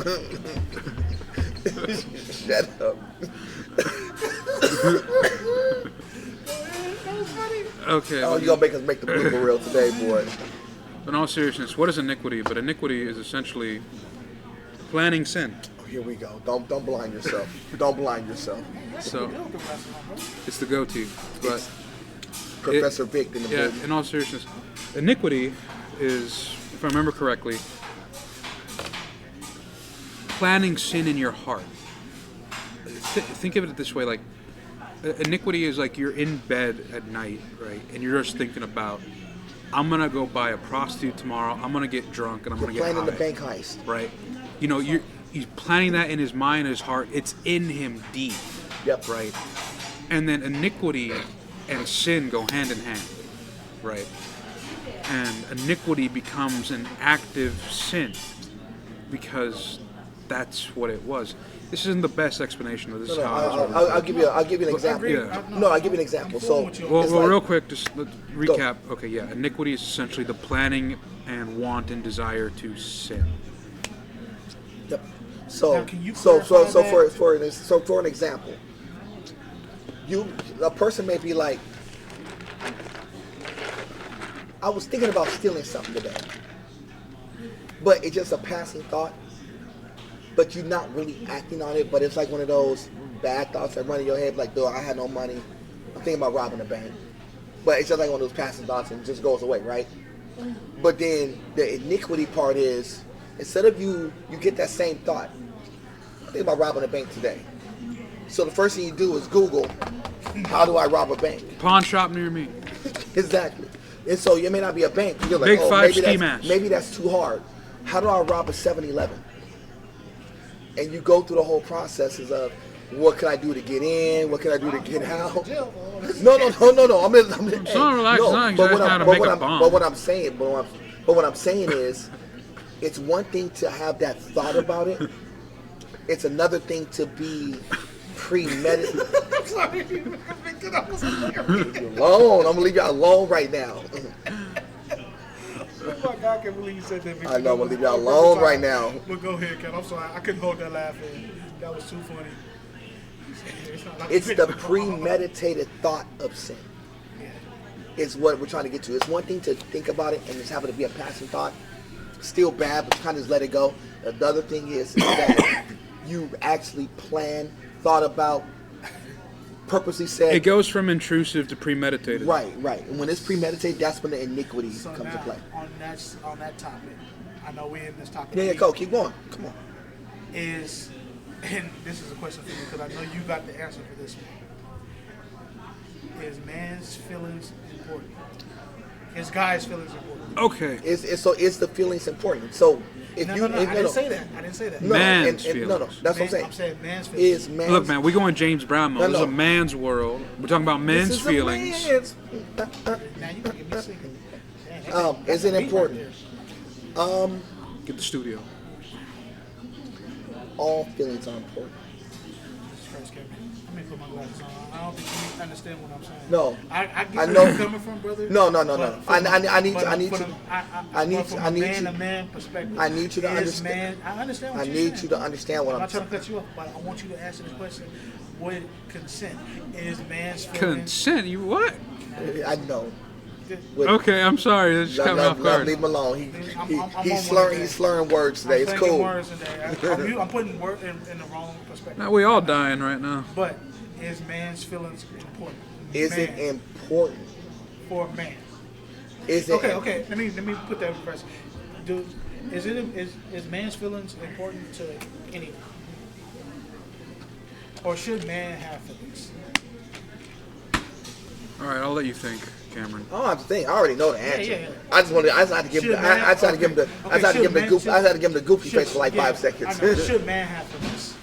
A: Shut up.
B: Okay.
A: Oh, you gonna make us make the blooper reel today, boy.
B: In all seriousness, what is iniquity? But iniquity is essentially planning sin.
A: Oh, here we go. Don't blind yourself. Don't blind yourself.
B: So it's the go-to. But
A: Professor Vic in the
B: yeah,
A: building.
B: in all seriousness, iniquity is, if I remember correctly, planning sin in your heart. Think of it this way, like iniquity is like you're in bed at night, right, and you're just thinking about, I'm gonna go buy a prostitute tomorrow, I'm gonna get drunk, and I'm gonna get high.
A: Planning the bank heist.
B: Right? You know, he's planning that in his mind, his heart. It's in him deep.
A: Yep.
B: Right? And then iniquity and sin go hand in hand. Right? And iniquity becomes an active sin because that's what it was. This isn't the best explanation of this.
A: No,
B: How
A: I'll give you an example.
B: Yeah.
A: No, I'll give you an example. So,
B: Well,
A: it's like,
B: real quick, just let's recap. Okay, yeah, iniquity is essentially the planning and want and desire to sin.
A: yep. So,
C: Now, can you
A: so
C: clarify
A: for an example, a person may be like, I was thinking about stealing something today, but it's just a passing thought. But you're not really acting on it. But it's like one of those bad thoughts that run in your head, like, "Dude, I had no money. I'm thinking about robbing a bank." But it's just like one of those passing thoughts and it just goes away, right? But then the iniquity part is, instead of you get that same thought, I'm thinking about robbing a bank today. So the first thing you do is Google, how do I rob a bank?
B: Pawn shop near me.
A: Exactly. And so it may not be a bank. You're like,
B: Big
A: oh,
B: Five ski mask.
A: maybe that's too hard. How do I rob a 7-Eleven? And you go through the whole processes of, what can I do to get in? What can I do to get out? No. I'm
B: So relax, not
A: but
B: exactly how to make a bomb.
A: what I'm saying is, it's one thing to have that thought about it. It's another thing to be premeditated.
C: I'm sorry. That was hilarious.
A: Alone. I'm gonna leave y'all alone right now.
C: Oh my God, I can't believe you said that.
A: I know, I'm gonna leave y'all alone right now.
C: But go ahead, Ken. I'm sorry. I couldn't hold that laugh in. That was too funny.
A: It's the premeditated thought of sin. Is what we're trying to get to. It's one thing to think about it and just have it to be a passing thought. Still bad, but you kind of just let it go. The other thing is that you actually planned, thought about, purposely said.
B: It goes from intrusive to premeditated.
A: Right. And when it's premeditated, that's when the iniquity
C: So
A: comes
C: now,
A: to play.
C: on that topic, I know we're in this topic.
A: Yeah, go. Keep going. Come on.
C: And this is a question for you because I know you got the answer for this one. Is man's feelings important? Is guys' feelings important?
B: Okay.
A: Is the feelings important? So if
C: No,
A: you,
C: I didn't say that. I didn't say that.
A: No,
B: Man's
A: no,
B: feelings.
A: that's what I'm saying.
C: I'm saying man's feelings.
A: Is man's
B: Look, man, we going James Brown mode.
A: No,
B: This is
A: no.
B: a man's world. We're talking about men's
A: This is a
B: feelings.
A: man's-
C: Now you can get me singing. Damn,
A: is it important?
B: Get the studio.
A: All feelings are important.
C: Let me put my glasses on. I don't think you understand what I'm saying.
A: No,
C: I get
A: I
C: where
A: know.
C: you're coming from, brother.
A: No.
C: But from
A: I need
C: but from a man-to-man perspective.
A: I need you to
C: is
A: understand.
C: Man, I understand what
A: I
C: you're
A: need
C: saying.
A: you to understand what
C: I'm
A: I'm
C: not trying
A: saying.
C: to cut you off, but I want you to answer this question with consent. Is man's feelings?
B: Consent? You what?
A: I know.
B: Okay, I'm sorry. This just caught me off guard.
A: Leave him alone. He's slurring words today. It's cool.
C: I'm putting word in the wrong perspective.
B: Now, we all dying right now.
C: But is man's feelings important?
A: Is it important
C: for a man?
A: Is it
C: okay? Let me put that in first. Is man's feelings important to anyone, or should man have feelings?
B: All right, I'll let you think, Cameron.
A: I don't have to think. I already know the answer.
C: Yeah.
A: I just had to give him the goofy face for like 5 seconds.
C: Should man have feelings?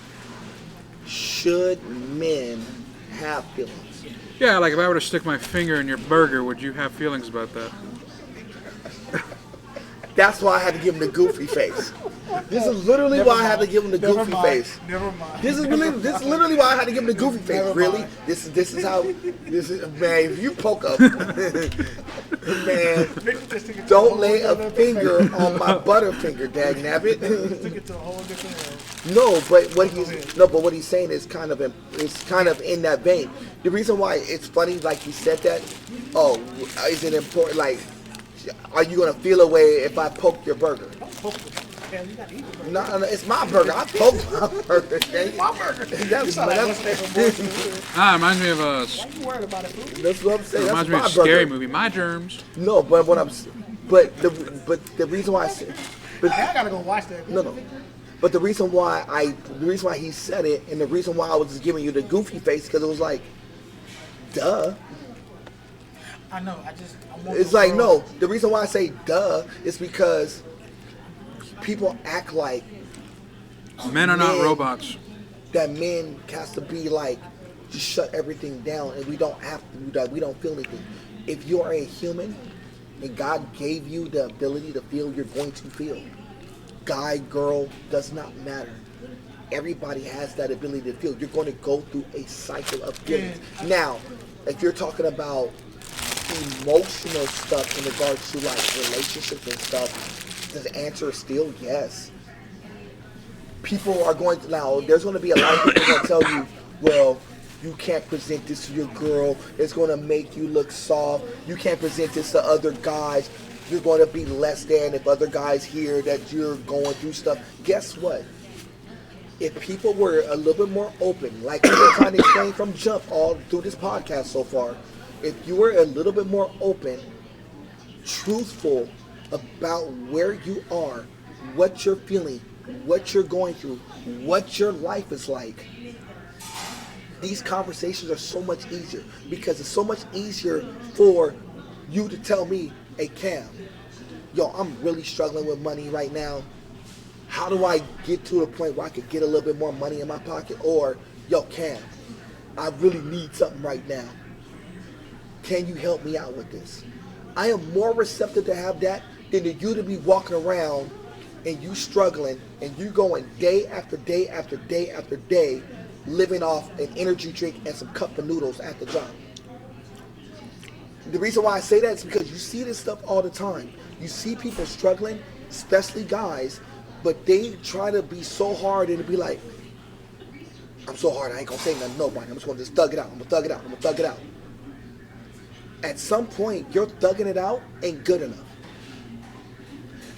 A: Should men have feelings?
B: Yeah, like if I were to stick my finger in your burger, would you have feelings about that?
A: That's why I had to give him the goofy face. This is literally why I had to give him the goofy face.
C: Never mind.
A: This is literally why I had to give him the goofy face. Really? This is man. If you poke up, man, don't lay a finger on my butterfinger, dagnabbit. No, but what he's saying is kind of in that vein. The reason why it's funny, like he said that. Oh, is it important? Like, are you gonna feel a way if I poke your burger? No, it's my burger. I poked my burger.
C: My burger.
A: That's
B: reminds me of a.
C: Why you worried about it, food?
A: That's what I'm saying.
B: It reminds me of a scary movie, My Germs.
A: No, but the reason why I said.
C: I gotta go watch that.
A: No. But the reason why he said it, and the reason why I was just giving you the goofy face, because it was like, duh.
C: I know.
A: It's like, no. The reason why I say duh is because people act like
B: men are not robots.
A: That men has to be like, just shut everything down, and we don't have to do that. We don't feel anything. If you are a human, and God gave you the ability to feel, you're going to feel. Guy, girl, does not matter. Everybody has that ability to feel. You're going to go through a cycle of feelings. Now, if you're talking about emotional stuff in regards to like relationships and stuff, the answer is still yes. People are going to, now there's going to be a lot of people that tell you, well, you can't present this to your girl, it's going to make you look soft, you can't present this to other guys, you're going to be less than if other guys hear that you're going through stuff. Guess what? If people were a little bit more open, like we've been trying to explain from jump all through this podcast so far, if you were a little bit more open, truthful about where you are, what you're feeling, what you're going through, what your life is like, these conversations are so much easier, because it's so much easier for you to tell me, hey Cam, yo, I'm really struggling with money right now. How do I get to a point where I could get a little bit more money in my pocket? Or, yo Cam, I really need something right now. Can you help me out with this? I am more receptive to have that than to you to be walking around and you struggling and you going day after day after day after day living off an energy drink and some cup of noodles at the job. The reason why I say that is because you see this stuff all the time. You see people struggling, especially guys, but they try to be so hard and to be like, I'm so hard, I ain't gonna say nothing to nobody. I'm just gonna just thug it out. I'm gonna thug it out. I'm gonna thug it out. At some point, your thugging it out ain't good enough.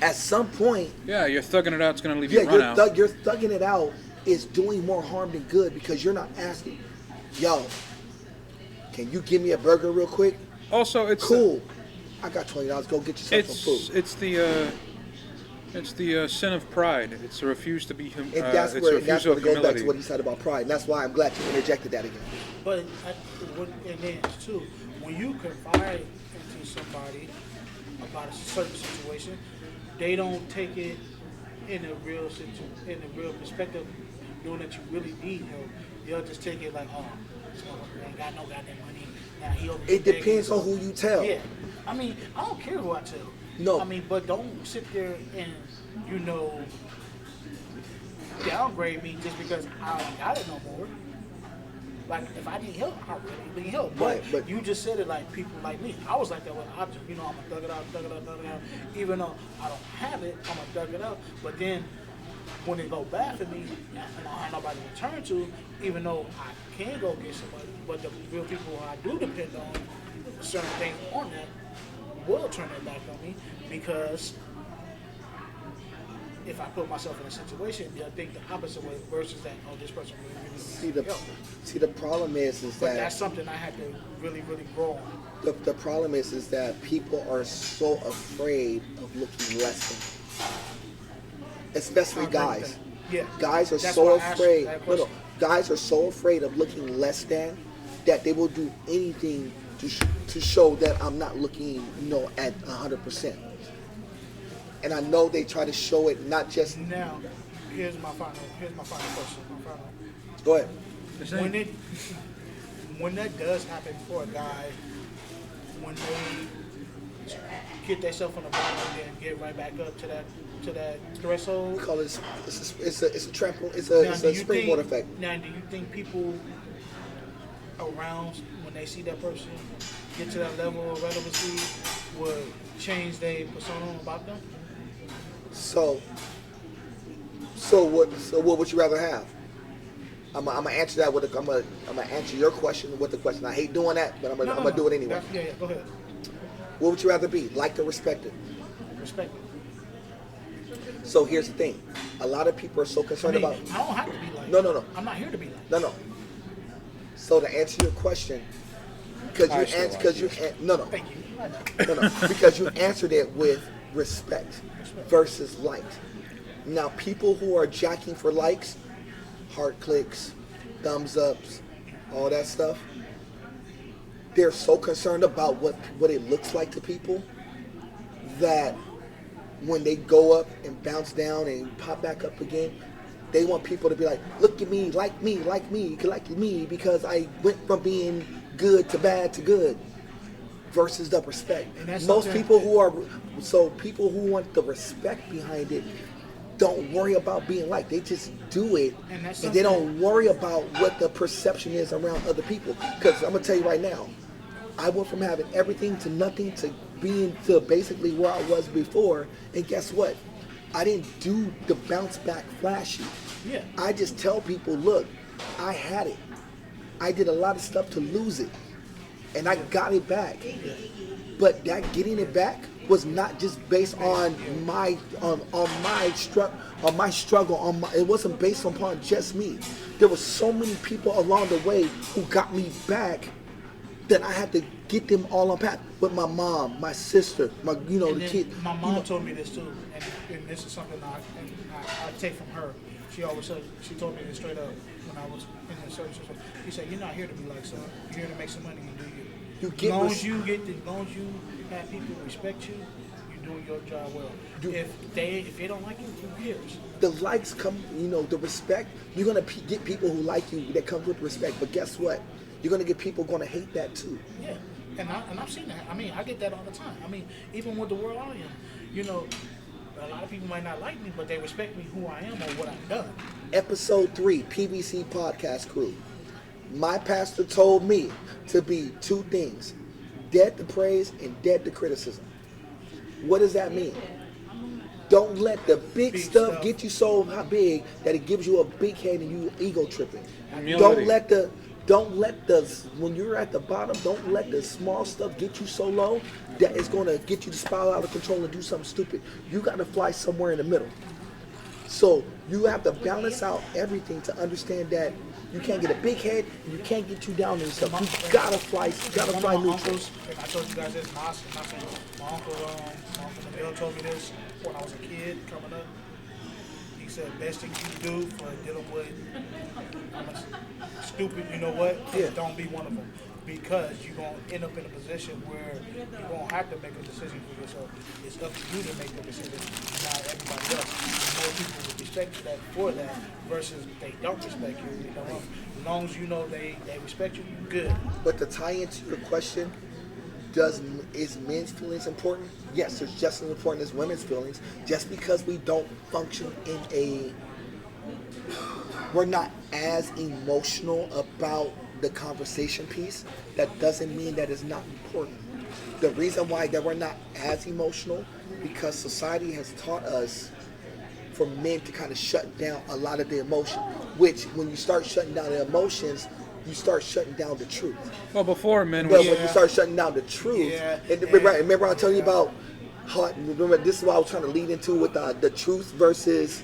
A: At some point...
B: Yeah, you're thugging it out, it's going to leave you run out.
A: Your thugging it out is doing more harm than good, because you're not asking, yo, can you give me a burger real quick?
B: Also, it's...
A: Cool. I got $20, go get yourself some food.
B: It's the sin of pride. It's a refuse to be
A: and that's where it goes back to what he said about pride. And that's why I'm glad you interjected that again.
C: But and then too, when you confide into somebody about a certain situation, they don't take it in a real perspective, knowing that you really need help. They'll just take it like, oh, this motherfucker ain't got no goddamn money. Now
A: it depends on who you tell.
C: Yeah, I mean, I don't care who I tell.
A: No.
C: I mean, but don't sit there and, downgrade me just because I don't got it no more. Like, if I need help, I really need help. But you just said it like people like me. I was like that when I just, I'm going to thug it out. Even though I don't have it, I'm going to thug it out. But then when it go bad for me, and I don't have nobody to turn to, even though I can go get somebody, but the real people I do depend on, certain things on that, will turn their back on me because if I put myself in a situation, they'll think the opposite way versus that, oh, this person really needs help.
A: See, the problem is
C: But
A: that
C: that's something I had to really, really grow on.
A: the problem is that people are so afraid of looking less than, especially guys.
C: Yeah.
A: Guys are
C: That's
A: so
C: why I asked you
A: afraid.
C: that
A: No,
C: question.
A: guys are so afraid of looking less than that they will do anything to show that I'm not looking, at 100%. And I know they try to show it not just.
C: Now, here's my final question.
A: Go ahead.
C: When that does happen for a guy, when they get themselves on the bottom and get right back up to that threshold.
A: We call it it's a trampoline. It's a springboard effect.
C: Now, do you think people around when they see that person get to that level of relevancy would change their persona about them?
A: So what would you rather have? I'm gonna answer that with I'm gonna answer your question with the question. I hate doing that, but I'm gonna do it anyway.
C: Yeah, go ahead.
A: What would you rather be, liked or respected?
C: Respect it.
A: So here's the thing: a lot of people are so concerned
C: I
A: about.
C: don't have to be like.
A: No.
C: I'm not here to be like.
A: No. So to answer your question, because
C: Thank you.
A: because you answered it with respect versus liked. Now, people who are jacking for likes, heart clicks, thumbs ups, all that stuff, they're so concerned about what it looks like to people that when they go up and bounce down and pop back up again, they want people to be like, look at me, like me, because I went from being good to bad to good. Versus the respect. Most people people who want the respect behind it don't worry about being liked. They just do it, and they don't worry about what the perception is around other people. Because I'm gonna tell you right now, I went from having everything to nothing to being to basically where I was before. And guess what? I didn't do the bounce back flashy.
C: Yeah.
A: I just tell people, look, I had it. I did a lot of stuff to lose it. And I got it back, but that getting it back was not just based on my struggle. It wasn't based upon just me. There were so many people along the way who got me back that I had to get them all on path. With my mom, my sister, the kid.
C: My mom told me this too, and this is something I take from her. She always said, she told me this straight up when I was in the service. She said, "You're not here to be like son. You're here to make some money and do you. As long as you have people respect you, you're doing your job well. If they don't like you, who cares?"
A: The likes come, the respect. You're gonna get people who like you that comes with respect. But guess what? You're gonna get people gonna hate that too.
C: Yeah, and I've seen that. I mean, I get that all the time. I mean, even with the world I am, a lot of people might not like me, but they respect me who I am or what I've done.
A: Episode 3, PVC Podcast Crew. My pastor told me to be two things: dead to praise and dead to criticism. What does that mean? Don't let the big stuff get you so big that it gives you a big head and you ego tripping. Don't let the when you're at the bottom, don't let the small stuff get you so low that it's going to get you to spiral out of control and do something stupid. You got to fly somewhere in the middle. So you have to balance out everything to understand that you can't get a big head and you can't get too down on yourself. You gotta fly neutral.
C: Uncles, and I told you guys this, my uncle Miguel told me this when I was a kid coming up. He said, best thing you do for dealing with stupid, don't be one of them. Because you're going to end up in a position where you're going to have to make a decision for yourself. It's up to you to make the decision, not everybody else. More people will respect you for that versus they don't respect you. As long as you know they respect you, you're good.
A: But to tie into your question, is men's feelings important? Yes, it's just as important as women's feelings. Just because we don't function we're not as emotional about the conversation piece, that doesn't mean that it's not important. The reason why that we're not as emotional, because society has taught us for men to kind of shut down a lot of the emotion, which when you start shutting down the emotions, you start shutting down the truth.
B: Well, before men,
A: But
B: we
A: when you start shutting down the truth, remember I was telling you about how, remember this is what I was trying to lead into with the truth versus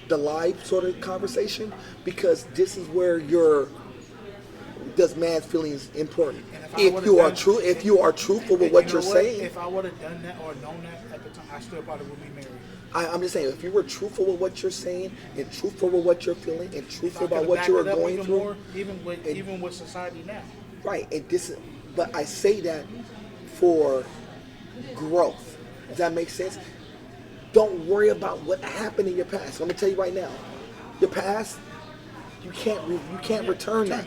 A: the lie sort of conversation, because this is where does man's feelings important. If you are truthful with what you're saying.
C: If I would have done that or known that at the time, I still probably would be married.
A: I'm just saying, if you were truthful with what you're saying, and truthful with what you're feeling, and truthful about what you are going through,
C: more, even with society now.
A: Right, and but I say that for growth. Does that make sense? Don't worry about what happened in your past. Let me tell you right now, your past, you can't return that.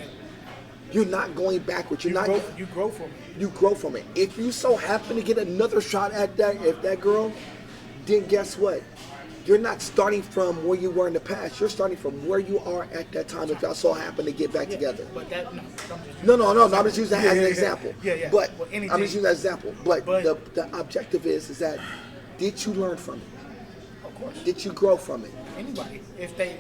A: You're not going backwards. You
C: grow from it.
A: You grow from it. If you so happen to get another shot at that girl, then guess what? You're not starting from where you were in the past. You're starting from where you are at that time. If y'all so happen to get back together.
C: But that
A: no. I'm just using that as an example.
C: Yeah.
A: But I'm just using that example. But the objective is that did you learn from it?
C: Of course.
A: Did you grow from it?
C: Anybody, if they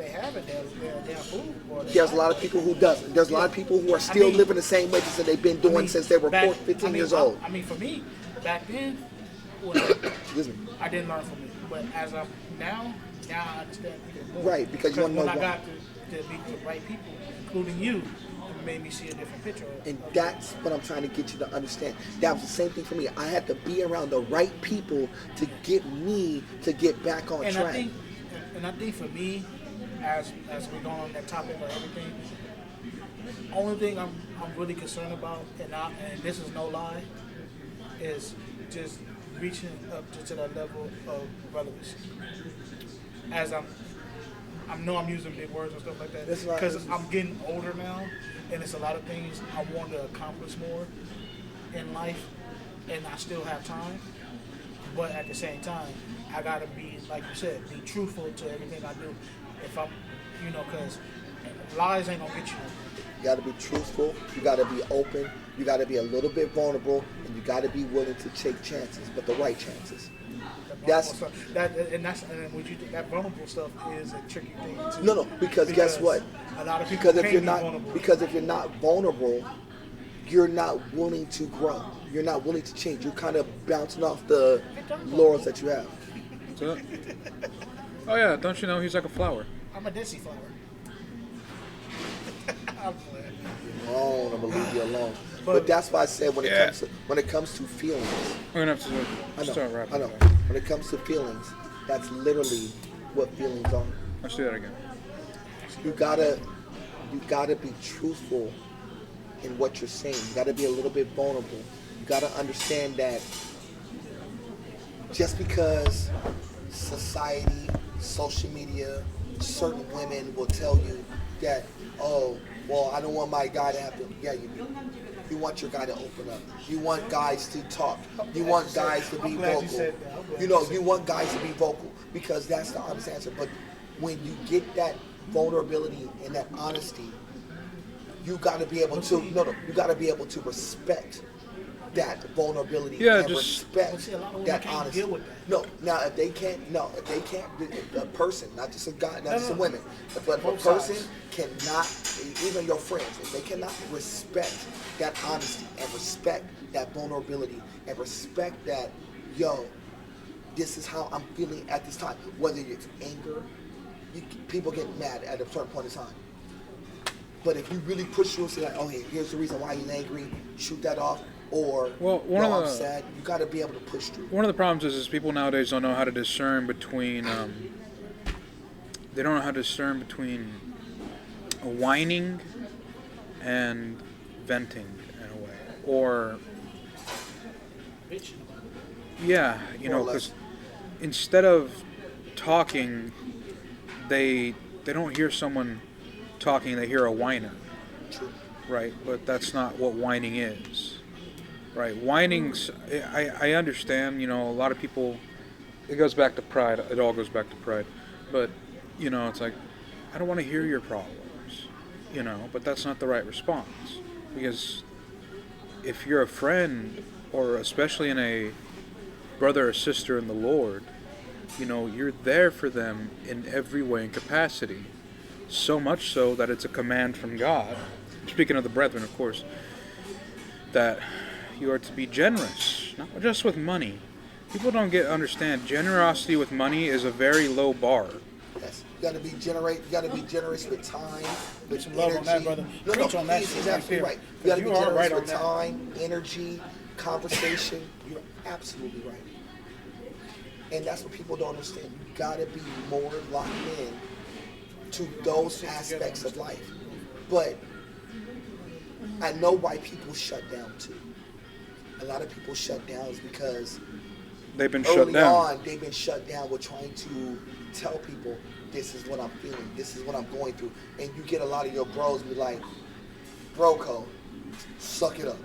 C: have it, they're fool.
A: There's a lot of people who doesn't. There's a lot of people who are still living the same way that they've been doing since they were 15 years old.
C: I mean, for me, back then, I didn't learn from it. But as I'm now I understand even more.
A: Right, because you want to know
C: when I got to meet the right people, including you, it made me see a different picture.
A: And that's what I'm trying to get you to understand. That was the same thing for me. I had to be around the right people to get me to get back on track.
C: I think for me, as we're going on that topic of everything, only thing I'm really concerned about, and this is no lie, is just reaching up to that level of relevancy. As I know I'm using big words and stuff like that because I'm getting older now, and it's a lot of things I want to accomplish more in life, and I still have time. But at the same time, I gotta be, like you said, be truthful to everything I do. If I'm, because lies ain't gonna get you.
A: You gotta be truthful. You gotta be open. You gotta be a little bit vulnerable, and you gotta be willing to take chances, but the right chances.
C: That vulnerable stuff is a tricky thing too.
A: No, because guess what?
C: A lot of people
A: if you're not vulnerable, you're not willing to grow. You're not willing to change. You're kind of bouncing off the laurels that you have.
B: Oh yeah, don't you know he's like a flower?
C: I'm a Desi flower. I'm playing.
A: I'm gonna leave you alone. But that's why I said when it comes to feelings,
B: we're gonna have to start wrapping.
A: I know. When it comes to feelings, that's literally what feelings are.
B: Let's do that again.
A: You gotta be truthful in what you're saying. You gotta be a little bit vulnerable. You gotta understand that just because society, social media, certain women will tell you that, oh, well, I don't want my guy to have to. Yeah, you do. You want your guy to open up. You want guys to talk. You want guys to be vocal. You want guys to be vocal because that's the honest answer. But when you get that vulnerability and that honesty, you got to be able to. You got to be able to respect that vulnerability and respect that honesty. If they can't, a person, not just a guy, not just a woman, but if a person cannot, even your friends, if they cannot respect that honesty and respect that vulnerability and respect that, this is how I'm feeling at this time, whether it's anger, people get mad at a certain point in time. But if you really push through and say, like, okay, here's the reason why he's angry, shoot that off. Or, I'm sad. You got to be able to push through.
B: One of the problems is people nowadays don't know how to discern between. They don't know how to discern between whining and venting in a way, or yeah, because instead of talking, they don't hear someone talking. They hear a whiner, right? But that's not what whining is. Right, whining's, I understand, a lot of people, it goes back to pride, it all goes back to pride, but, it's like, I don't want to hear your problems, but that's not the right response, because if you're a friend, or especially in a brother or sister in the Lord, you're there for them in every way and capacity, So much so that it's a command from God. Speaking of the brethren, of course, that you are to be generous, not just with money. People don't understand. Generosity with money is a very low bar.
A: Yes, you got to be generous. You got to be generous with time, with
C: Some
A: energy.
C: love on that, brother. Preach on that
A: he's
C: shit
A: absolutely
C: right
A: right.
C: there.
A: You got to be
C: You are
A: generous
C: right on
A: with
C: that.
A: time, energy, conversation. You're absolutely right. And that's what people don't understand. You got to be more locked in to those aspects of life. But I know why people shut down too. A lot of people shut down is because
B: They've been shut
A: early
B: down.
A: on they've been shut down with trying to tell people this is what I'm feeling, this is what I'm going through. And you get a lot of your bros be like, bro code, suck it up.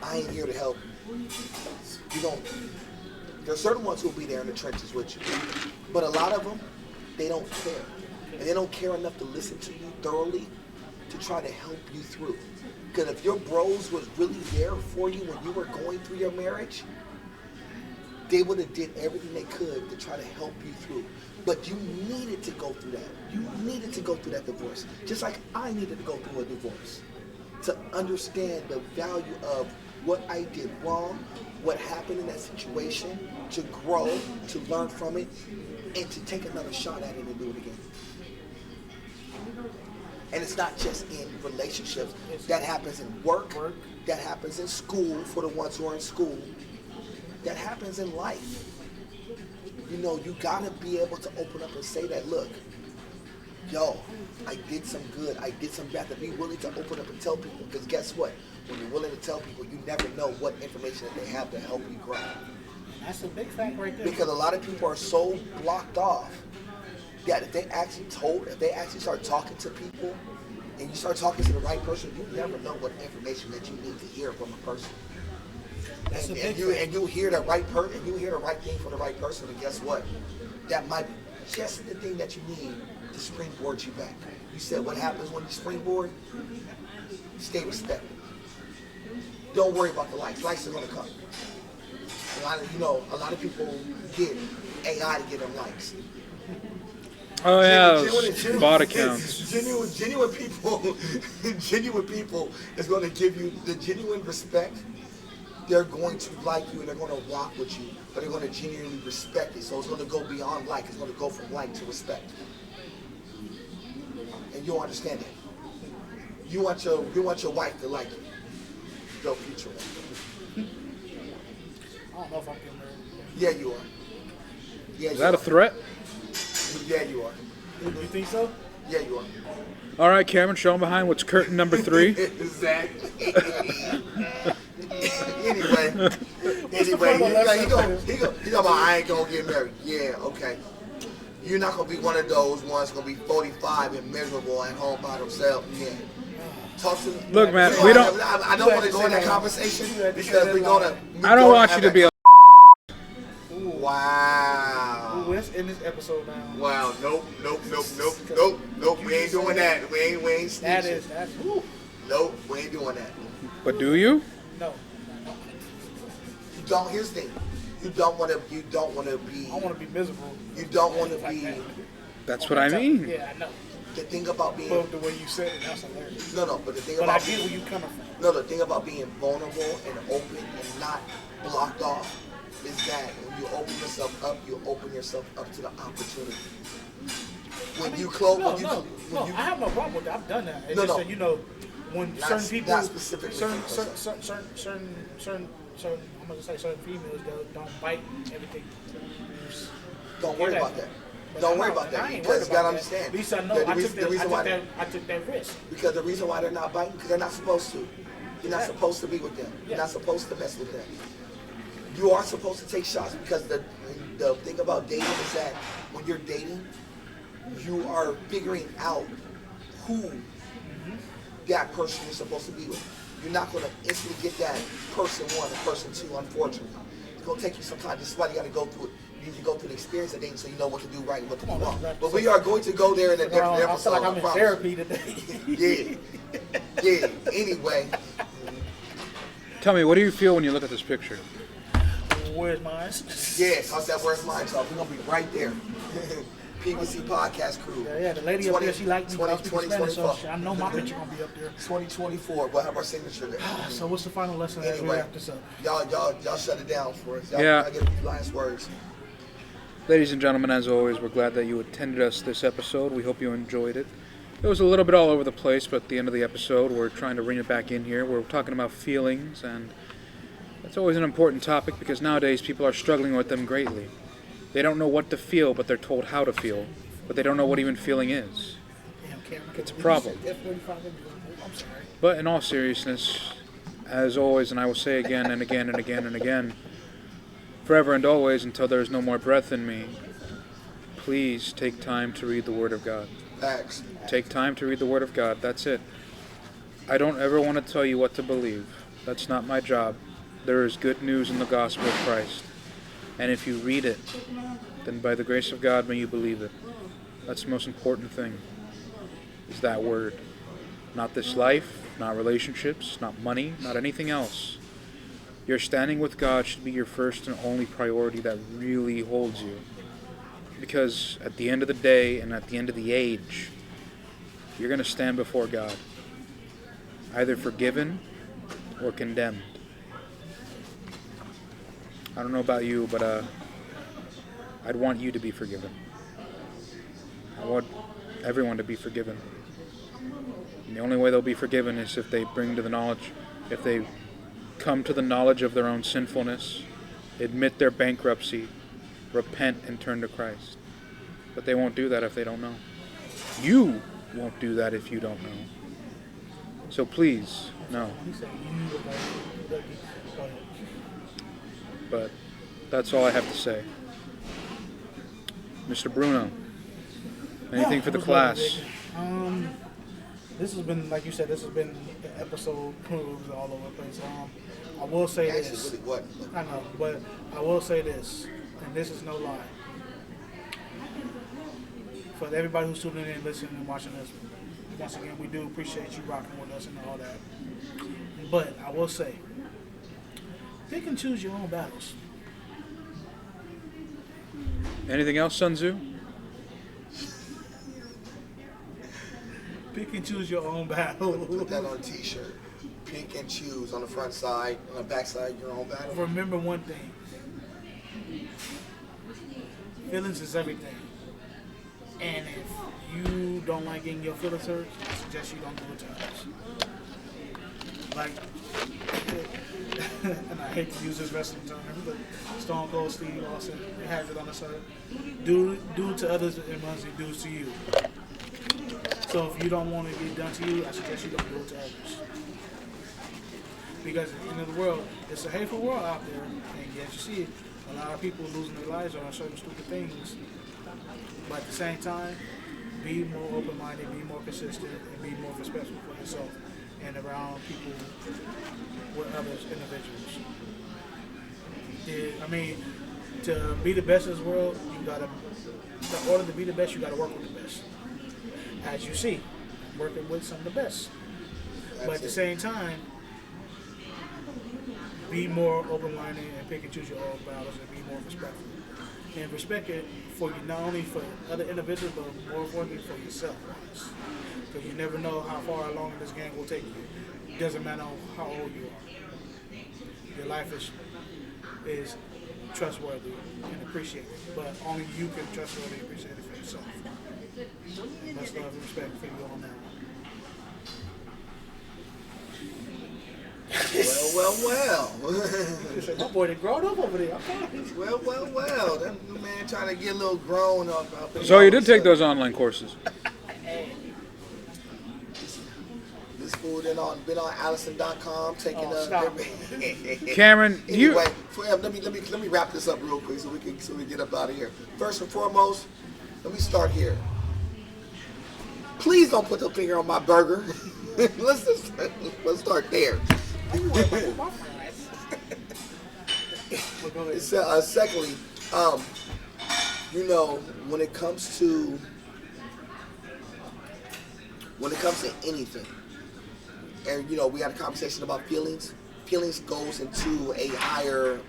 A: I ain't here to help you. You don't. There are certain ones who will be there in the trenches with you. But a lot of them, they don't care. And they don't care enough to listen to you thoroughly to try to help you through. Because if your bros was really there for you when you were going through your marriage, they would have did everything they could to try to help you through. But you needed to go through that. You needed to go through that divorce. Just like I needed to go through a divorce. To understand the value of what I did wrong, what happened in that situation, to grow, to learn from it, and to take another shot at it and do it again. And it's not just in relationships. That happens in work. That happens in school for the ones who are in school. That happens in life. You know, you gotta be able to open up and say that, look, yo, I did some good, I did some bad. To be willing to open up and tell people, because guess what? When you're willing to tell people, you never know what information that they have to help you grow.
C: That's a big fact right there.
A: Because a lot of people are so blocked off that if they actually start talking to people, and you start talking to the right person, you never know what information that you need to hear from a person. And you hear the right person, and you hear the right thing from the right person, and guess what? That might be just the thing that you need to springboard you back. You said what happens when you springboard? Stay respected. Don't worry about the likes. Likes are gonna come. A lot of people get AI to get them likes.
B: Oh yeah, bot accounts.
A: Genuine people, genuine people is going to give you the genuine respect. They're going to like you and they're going to rock with you, but they're going to genuinely respect it. So it's going to go beyond like. It's going to go from like to respect. And you'll understand it. You want your wife to like you. Your future wife.
C: I don't know if I'm getting married.
A: Yeah, you are. Yeah,
B: Is that a threat?
A: Yeah, you are.
C: You think so?
A: Yeah, you are.
B: All right, Cameron, show him behind what's curtain number 3.
A: Exactly. Anyway, he go about I ain't gonna get married. Yeah, okay. You're not gonna be one of those ones gonna be 45 and miserable at home by themselves. Yeah. Talk to me.
B: Look, man, we don't.
A: I don't want to go in that conversation because we're gonna.
B: I don't want you to be a.
A: Wow.
C: Ooh, it's in this episode now.
A: Wow. Nope. We ain't doing that. We ain't snitching.
C: That's.
A: Nope. We ain't doing that.
B: But do you?
C: No.
A: You don't. Here's the thing. You don't want to be.
C: I want to be miserable.
A: You don't want to be.
B: That's what I mean.
C: Yeah, I know.
A: The thing about being.
C: But the way you said it, that's hilarious.
A: No. But the thing
C: But
A: about.
C: I get where you coming from.
A: No. The thing about being vulnerable and open and not blocked off is that when you open yourself up, you open yourself up to the opportunity. When you close.
C: No, I have no problem with that. I've done that. It's just that, you know, when
A: Not-
C: certain people,
A: not specifically
C: certain,
A: certain
C: I'm gonna say certain females don't bite everything.
A: Don't worry about that.
C: But
A: Don't
C: I'm
A: worry
C: not-
A: about that
C: I ain't
A: because
C: worried
A: you gotta
C: about that.
A: understand.
C: At least I know
A: that
C: I took that risk.
A: Because the reason why they're not biting, because they're not supposed to. You're not
C: Yeah.
A: supposed to be with them. You're
C: Yeah.
A: not supposed to mess with them. You are supposed to take shots because the thing about dating is that when you're dating, you are figuring out who that person is supposed to be with. You're not going to instantly get that person one and person two, unfortunately. It's going to take you some time. This is why you got to go through it. You need to go through the experience of dating so you know what to do right and what to do wrong. But we are going to go there in a different
C: I
A: episode.
C: feel like I'm
A: I
C: in
A: promise.
C: therapy today.
A: Yeah. Anyway,
B: Tell me, what do you feel when you look at this picture?
C: Where's mine?
A: yeah, how's that where's mine talk? We're going to be right there. PVC Podcast Crew.
C: Yeah, the lady up there, she liked me.
A: 2024.
C: So I know my picture gonna be up there.
A: 2024. We'll have our signature there.
C: So what's the final lesson as we wrap this up?
A: Y'all shut it down for us. Y'all get a few last words.
B: Ladies and gentlemen, as always, we're glad that you attended us this episode. We hope you enjoyed it. It was a little bit all over the place, but at the end of the episode, we're trying to bring it back in here. We're talking about feelings, and that's always an important topic because nowadays people are struggling with them greatly. They don't know what to feel, but they're told how to feel, but they don't know what even feeling is. It's a problem. But in all seriousness, as always, and I will say again and again and again and again, forever and always until there is no more breath in me, please take time to read the Word of God.
A: Facts.
B: Take time to read the Word of God. That's it. I don't ever want to tell you what to believe. That's not my job. There is good news in the gospel of Christ. And if you read it, then by the grace of God, may you believe it. That's the most important thing, is that Word. Not this life, not relationships, not money, not anything else. Your standing with God should be your first and only priority that really holds you. Because at the end of the day and at the end of the age, you're going to stand before God, either forgiven or condemned. I don't know about you, but I'd want you to be forgiven. I want everyone to be forgiven. And the only way they'll be forgiven is if they if they come to the knowledge of their own sinfulness, admit their bankruptcy, repent, and turn to Christ. But they won't do that if they don't know. You won't do that if you don't know. So please, no. But that's all I have to say. Mr. Bruno, anything for the class?
C: This has been, like you said, this has been an episode proves all over the place. I will say this.
A: Really what?
C: I know, but I will say this, and this is no lie. For everybody who's tuning in, listening, and watching us, once again, we do appreciate you rocking with us and all that. But I will say, pick and choose your own battles.
B: Anything else, Sun Tzu?
C: Pick and choose your own battle.
A: Put that on a t-shirt. Pick and choose on the front side, on the back side, your own battle.
C: Remember one thing. Feelings is everything. And if you don't like getting your feelings hurt, I suggest you don't do it to others. Like, and I hate to use this wrestling term, but Stone Cold Steve Austin has it on the side. Do to others as much as they do to you. So if you don't want to get done to you, I suggest you don't do it to others. Because at the end of the world, it's a hateful world out there, and as you see, a lot of people losing their lives on certain stupid things. But at the same time, be more open-minded, be more consistent, and be more respectful for yourself and around people with other individuals. I mean, to be the best in this world, in order to be the best, you gotta work with the best. As you see, working with some of the best. But at the same time, be more open-minded and pick and choose your own battles and be more respectful. And respect it for you, not only for other individuals, but more importantly for yourself. Because you never know how far along this game will take you. It doesn't matter how old you are. Your life is trustworthy and appreciated, but only you can trustworthy and appreciate it for yourself. Much love and respect for you on that one. My boy, they grown up over there.
A: Well. That man trying to get a little grown up.
B: So you did take those online courses.
A: This fool been on Allison.com taking
B: Cameron,
A: anyway, let me wrap this up real quick so we get up out of here. First and foremost, let me start here. Please don't put the finger on my burger. let's start there. Secondly, when it comes to anything, and we had a conversation about feelings. Feelings goes into a higher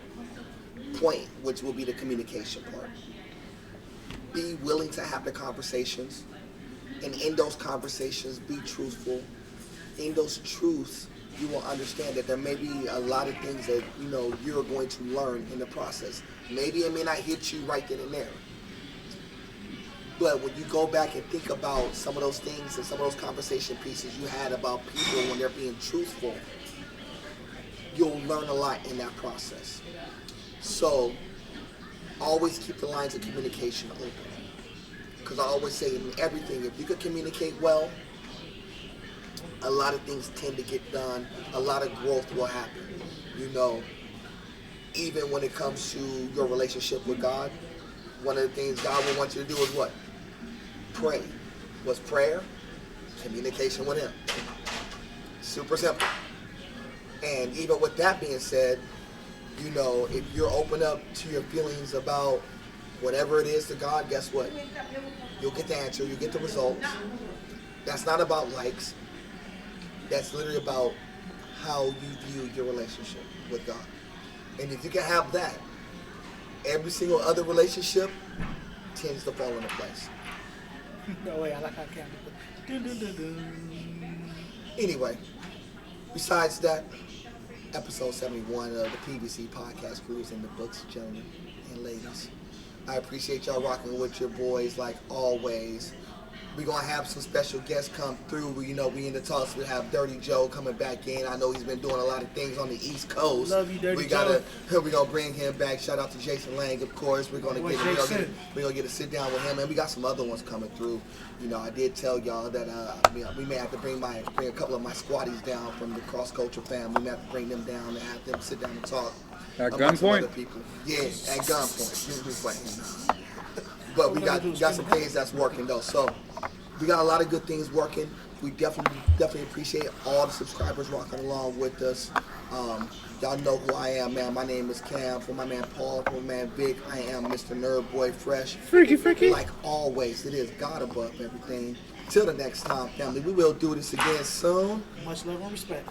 A: point, which will be the communication part. be willing to have the conversations, and in those conversations, be truthful. In those truths, you will understand that there may be a lot of things that you're going to learn in the process. Maybe it may not hit you right then and there, but when you go back and think about some of those things and some of those conversation pieces you had about people when they're being truthful, you'll learn a lot in that process. So always keep the lines of communication open. Because I always say in everything, if you could communicate well, a lot of things tend to get done. A lot of growth will happen. Even when it comes to your relationship with God, one of the things God will want you to do is what? Pray. What's prayer? Communication with Him. Super simple. And even with that being said, if you're open up to your feelings about whatever it is to God, guess what? You'll get the answer. You'll get the results. That's not about likes. That's literally about how you view your relationship with God. And if you can have that, every single other relationship tends to fall into place.
C: No way, I like how Cameron.
A: Anyway, besides that, episode 71 of the PVC Podcast Crew is in the books, gentlemen and ladies. I appreciate y'all rocking with your boys like always. We're going to have some special guests come through. We in the talks. We have Dirty Joe coming back in. I know he's been doing a lot of things on the East Coast.
C: Love you, Dirty Joe.
A: We're going to bring him back. Shout out to Jason Lang, of course. We're going to get to sit down with him. And we got some other ones coming through. I did tell y'all that we may have to bring a couple of my squatties down from the Cross Culture family. We may have to bring them down and have them sit down and talk.
B: At gunpoint?
A: Yeah, at gunpoint. But we got some things that's working though. So we got a lot of good things working. We definitely appreciate all the subscribers rocking along with us. Y'all know who I am, man. My name is Cam. For my man Paul, for my man Vic, I am Mr. Nerd Boy Fresh.
B: Freaky.
A: Like always, it is God above everything. Till the next time, family. We will do this again soon.
C: Much love and respect.